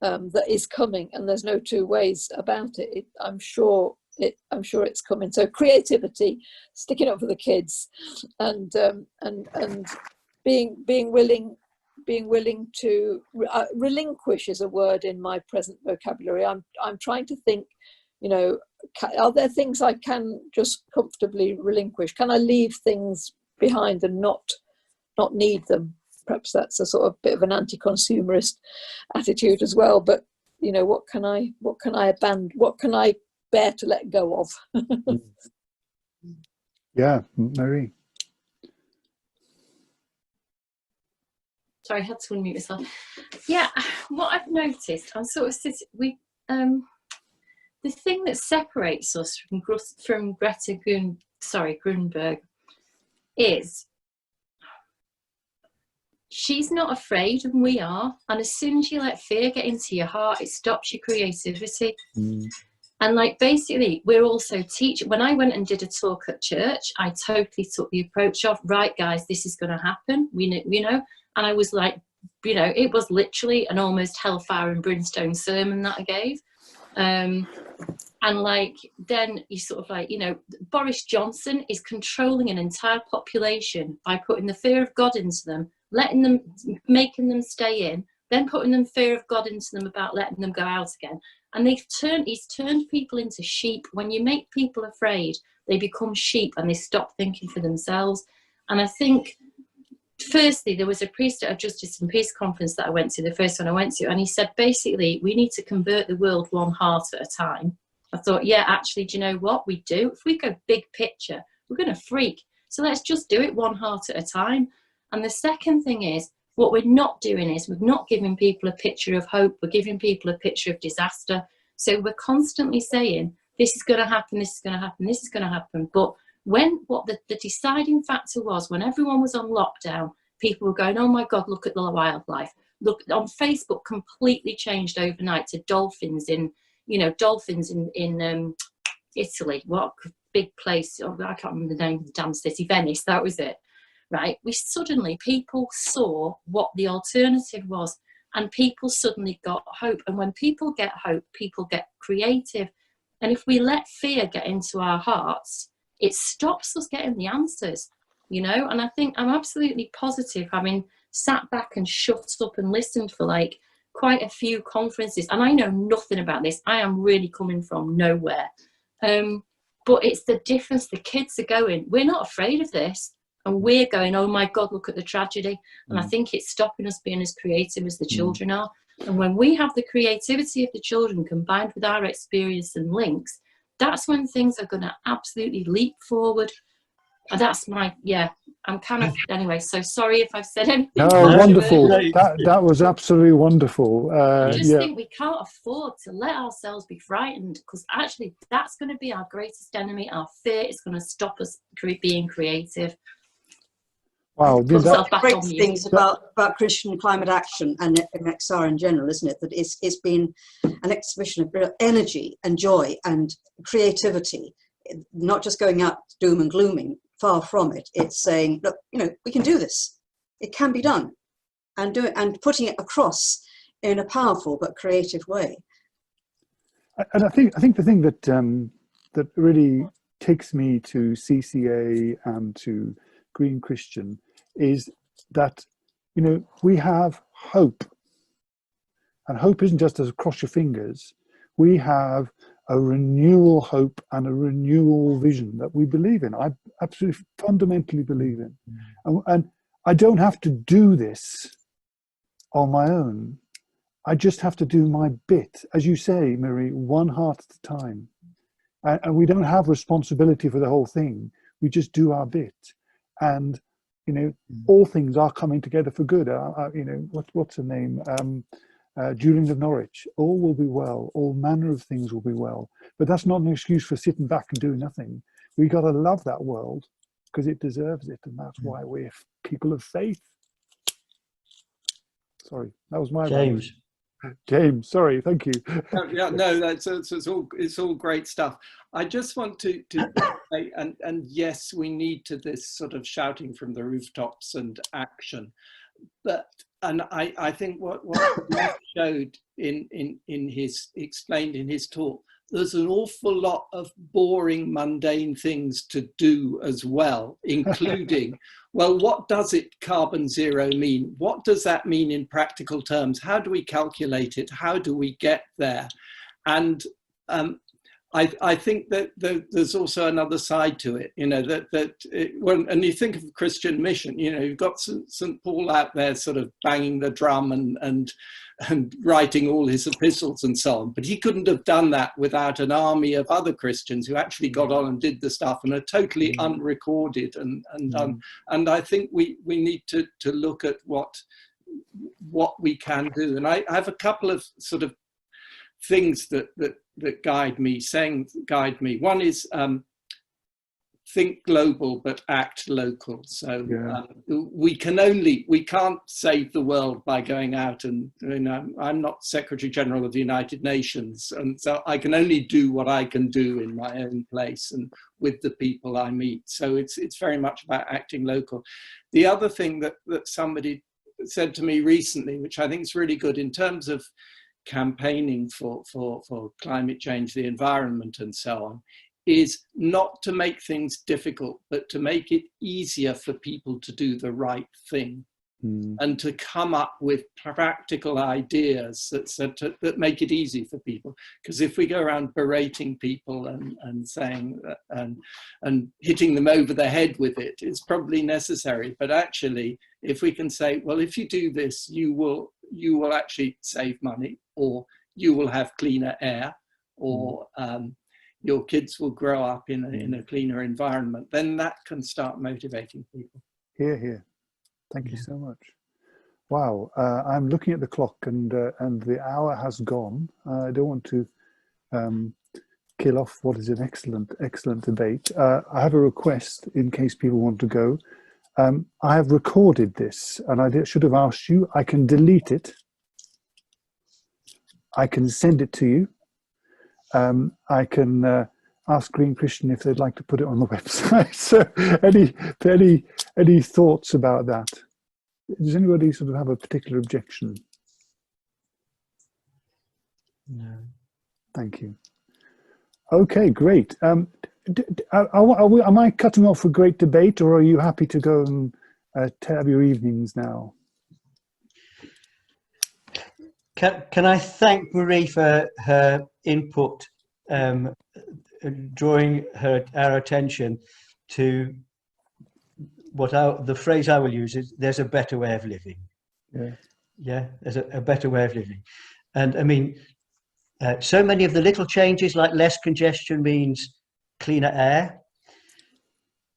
[SPEAKER 4] that is coming, and there's no two ways about it. I'm sure it's coming. So creativity, sticking up for the kids, and being willing to relinquish is a word in my present vocabulary. I'm trying to think, you know, are there things I can just comfortably relinquish? Can I leave things behind and not need them? Perhaps that's a sort of bit of an anti-consumerist attitude as well. But you know, what can I abandon? What can I bear to let go of?
[SPEAKER 1] Yeah, Marie.
[SPEAKER 3] Sorry, I had to unmute myself. Yeah, what I've noticed, I'm sort of sitting. The thing that separates us from Greta Thunberg is she's not afraid, and we are. And as soon as you let fear get into your heart, it stops your creativity. And like, basically, we're also teaching. When I went and did a talk at church, I totally took the approach of, right, guys, this is going to happen. You know, and I was like, you know, it was literally an almost hellfire and brimstone sermon that I gave. And like, then you sort of like, you know, Boris Johnson is controlling an entire population by putting the fear of God into them, letting them, making them stay in, then putting them fear of God into them about letting them go out again. And he's turned people into sheep. When you make people afraid, they become sheep and they stop thinking for themselves. And I think, firstly, there was a priest at a Justice and Peace conference that I went to, the first one I went to, and he said, basically, we need to convert the world one heart at a time. I thought, yeah, actually, do you know what we do? If we go big picture, we're going to freak. So let's just do it one heart at a time. And the second thing is, what we're not doing is we're not giving people a picture of hope. We're giving people a picture of disaster. So we're constantly saying, this is going to happen, this is going to happen, this is going to happen. But what the deciding factor was, when everyone was on lockdown, people were going, oh my God, look at the wildlife. Look, on Facebook, completely changed overnight to dolphins in Italy. What a big place. Oh, I can't remember the name of the damn city. Venice, that was it. Right? People saw what the alternative was, and people suddenly got hope. And when people get hope, people get creative. And if we let fear get into our hearts, it stops us getting the answers, you know? And I think I'm absolutely positive, having sat back and shut up and listened for like quite a few conferences, and I know nothing about this. I am really coming from nowhere. But it's the difference. The kids are going, we're not afraid of this. And we're going, oh my God, look at the tragedy. And I think it's stopping us being as creative as the children are. And when we have the creativity of the children combined with our experience and links, that's when things are going to absolutely leap forward. And that's my, I'm kind of, anyway, so sorry if I've said anything.
[SPEAKER 1] No, wonderful. That was absolutely wonderful.
[SPEAKER 3] I just think we can't afford to let ourselves be frightened, because actually that's going to be our greatest enemy. Our fear is going to stop us being creative.
[SPEAKER 1] Wow,
[SPEAKER 5] great things about Christian climate action and XR in general, isn't it? That it's been an exhibition of real energy and joy and creativity, not just going out doom and glooming. Far from it. It's saying, look, you know, we can do this. It can be done, and do it, and putting it across in a powerful but creative way.
[SPEAKER 1] And I think the thing that that really takes me to CCA and to Green Christian is that, you know, we have hope, and hope isn't just to cross your fingers. We have a renewal hope and a renewal vision that we believe in. I absolutely fundamentally believe in. And I don't have to do this on my own. I just have to do my bit. As you say, Miri, one heart at a time. And we don't have responsibility for the whole thing. We just do our bit. And, you know, all things are coming together for good. You know, what's her name? Julian of Norwich, all will be well, all manner of things will be well. But that's not an excuse for sitting back and doing nothing. We got to love that world because it deserves it, and that's why we're people of faith. Sorry, that was my
[SPEAKER 2] James.
[SPEAKER 1] James, sorry, thank you.
[SPEAKER 8] Yeah, no, it's all great stuff. I just want to say, and yes, we need to this sort of shouting from the rooftops and action, but. And I think what Geoff showed explained in his talk, there's an awful lot of boring, mundane things to do as well, including, well, what does carbon zero mean? What does that mean in practical terms? How do we calculate it? How do we get there? And I think that there's also another side to it, you know, and you think of the Christian mission, you know, you've got St. Paul out there sort of banging the drum and writing all his epistles and so on, but he couldn't have done that without an army of other Christians who actually got on and did the stuff and are totally unrecorded. And I think we need to look at what we can do. And I have a couple of sort of things that guide me. One is think global but act local. So we can't save the world by going out and, you know, I'm not Secretary General of the United Nations, and so I can only do what I can do in my own place and with the people I meet. So it's very much about acting local. The other thing that somebody said to me recently, which I think is really good in terms of campaigning for climate change, the environment and so on, is not to make things difficult, but to make it easier for people to do the right thing. And to come up with practical ideas that make it easy for people. Because if we go around berating people and saying and hitting them over the head with it, it's probably necessary. But actually, if we can say, well, if you do this, you will actually save money, or you will have cleaner air, or your kids will grow up in a cleaner environment, then that can start motivating people.
[SPEAKER 1] Hear, hear. Thank you so much. Wow, I'm looking at the clock, and the hour has gone. I don't want to kill off what is an excellent debate. I have a request in case people want to go. I have recorded this, and I should have asked you. I can delete it. I can send it to you. I can ask Green Christian if they'd like to put it on the website. So, any thoughts about that? Does anybody sort of have a particular objection?
[SPEAKER 2] No.
[SPEAKER 1] Thank you. Okay, great. Am I cutting off a great debate, or are you happy to go and have your evenings now?
[SPEAKER 2] Can I thank Marie for her input, drawing our attention to the phrase I will use is, there's a better way of living. Yeah, there's a better way of living. And I mean, so many of the little changes, like less congestion means cleaner air.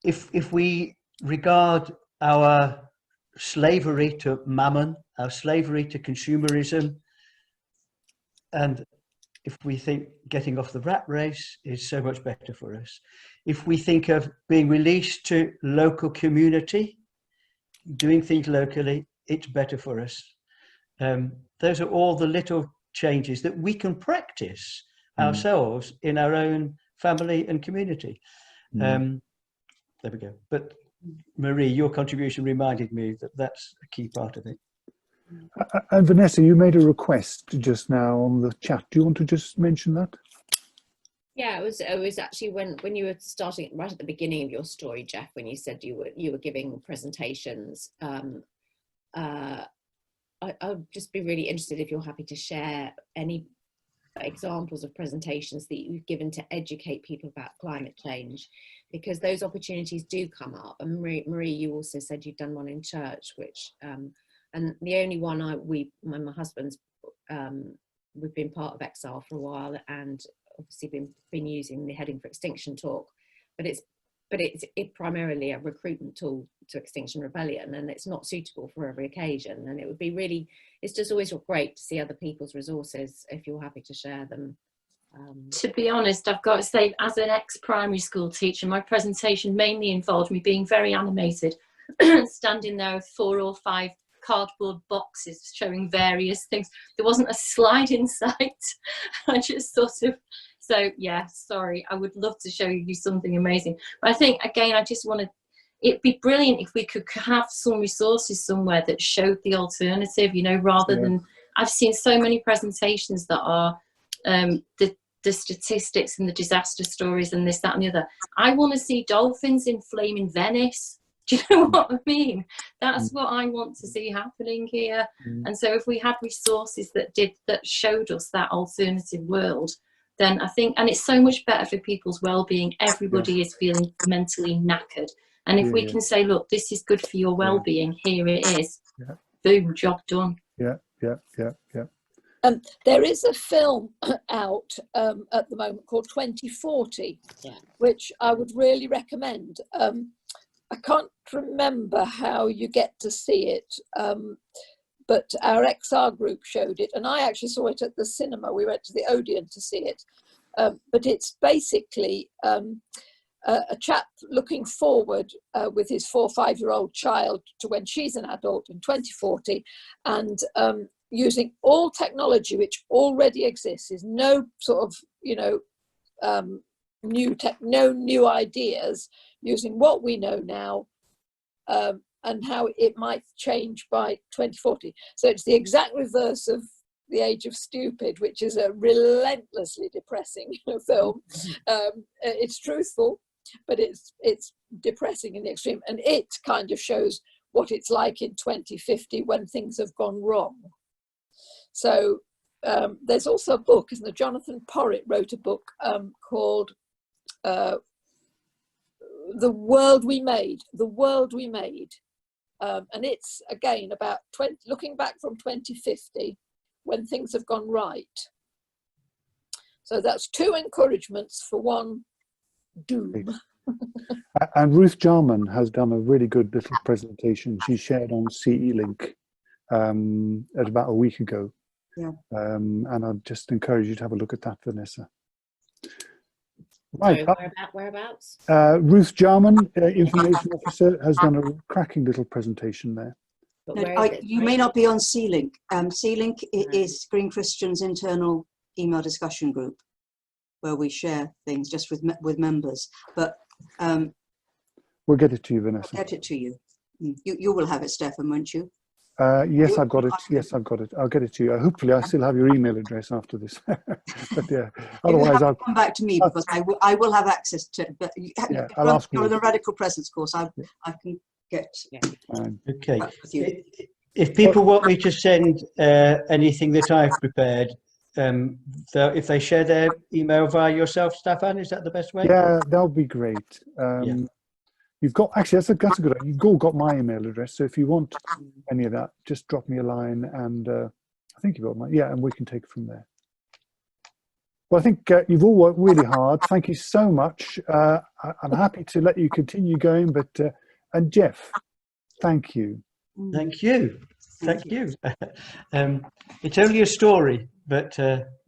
[SPEAKER 2] If we regard our slavery to mammon, our slavery to consumerism, and if we think getting off the rat race is so much better for us, if we think of being released to local community, doing things locally, it's better for us. Those are all the little changes that we can practice ourselves in our own family and community. There we go. But Marie, your contribution reminded me that that's a key part of it.
[SPEAKER 1] And Vanessa, you made a request just now on the chat. Do you want to just mention that?
[SPEAKER 7] Yeah, it was actually when you were starting right at the beginning of your story, Geoff, when you said you were giving presentations. I'd just be really interested if you're happy to share any examples of presentations that you've given to educate people about climate change, because those opportunities do come up. And Marie, you also said you've done one in church, which and the only one my husband's we've been part of Exile for a while, and obviously been using the Heading for Extinction talk, but it's primarily a recruitment tool to Extinction Rebellion, and it's not suitable for every occasion. And it would be really, it's just always great to see other people's resources if you're happy to share them.
[SPEAKER 3] To be honest, I've got to say, as an ex-primary school teacher, my presentation mainly involved me being very animated, standing there with 4 or 5 cardboard boxes showing various things. There wasn't a slide in sight. I just sort of, so yeah, sorry, I would love to show you something amazing. But I think, again, I just want to, it'd be brilliant if we could have some resources somewhere that showed the alternative, you know, rather than, I've seen so many presentations that are the statistics and the disaster stories and this, that and the other. I want to see dolphins in flaming Venice. Do you know what I mean? That's what I want to see happening here. And so if we had resources that showed us that alternative world, then I think, and it's so much better for people's well-being. Everybody is feeling mentally knackered. And if we can say, look, this is good for your well-being, here it is. Boom, job done.
[SPEAKER 4] There is a film out at the moment called 2040, which I would really recommend. I can't remember how you get to see it, but our XR group showed it, and I actually saw it at the cinema. We went to the Odeon to see it. But it's basically a chap looking forward with his 4 or 5-year-old child to when she's an adult in 2040, and using all technology which already exists. Is no sort of, you know, no new ideas, using what we know now, and how it might change by 2040. So it's the exact reverse of The Age of Stupid, which is a relentlessly depressing film. It's truthful, but it's depressing in the extreme, and it kind of shows what it's like in 2050 when things have gone wrong. So there's also a book, isn't there? Jonathan Porritt wrote a book called The World We Made. The World We Made. And it's, again, about looking back from 2050 when things have gone right. So that's 2 encouragements for 1 doom.
[SPEAKER 1] And Ruth Jarman has done a really good little presentation. She shared on CE Link at about a week ago.
[SPEAKER 5] Yeah.
[SPEAKER 1] And I'd just encourage you to have a look at that, Vanessa. Right.
[SPEAKER 7] So whereabouts?
[SPEAKER 1] Ruth Jarman, Information Officer, has done a cracking little presentation there.
[SPEAKER 7] But
[SPEAKER 5] No,
[SPEAKER 7] where is it?
[SPEAKER 5] you may not be on C-Link. C-Link is Green Christian's internal email discussion group where we share things just with members. But
[SPEAKER 1] we'll get it to you, Vanessa.
[SPEAKER 5] I'll get it to you. You will have it, Staffan, won't you?
[SPEAKER 1] Yes, I've got it. Yes, I've got it. I'll get it to you. Hopefully, I still have your email address after this. But yeah, otherwise, I'll
[SPEAKER 5] come back to me because I will have access to it. But
[SPEAKER 1] yeah, I'll ask you.
[SPEAKER 5] For the Radical Presence course, I can get.
[SPEAKER 2] Okay. If people want me to send anything that I've prepared, if they share their email via yourself, Staffan, is that the best way?
[SPEAKER 1] Yeah, that would be great. You've got, actually, that's a good idea. You've all got my email address. So if you want any of that, just drop me a line, and I think you've got my, and we can take it from there. Well, I think you've all worked really hard. Thank you so much. I'm happy to let you continue going, but, and Geoff, thank you.
[SPEAKER 2] Thank you. Thank you. It's only a story, but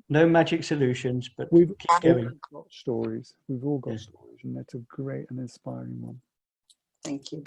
[SPEAKER 2] no magic solutions, but
[SPEAKER 1] we've
[SPEAKER 2] keep going.
[SPEAKER 1] Got stories. We've all got stories, and that's a great and inspiring one.
[SPEAKER 5] Thank you.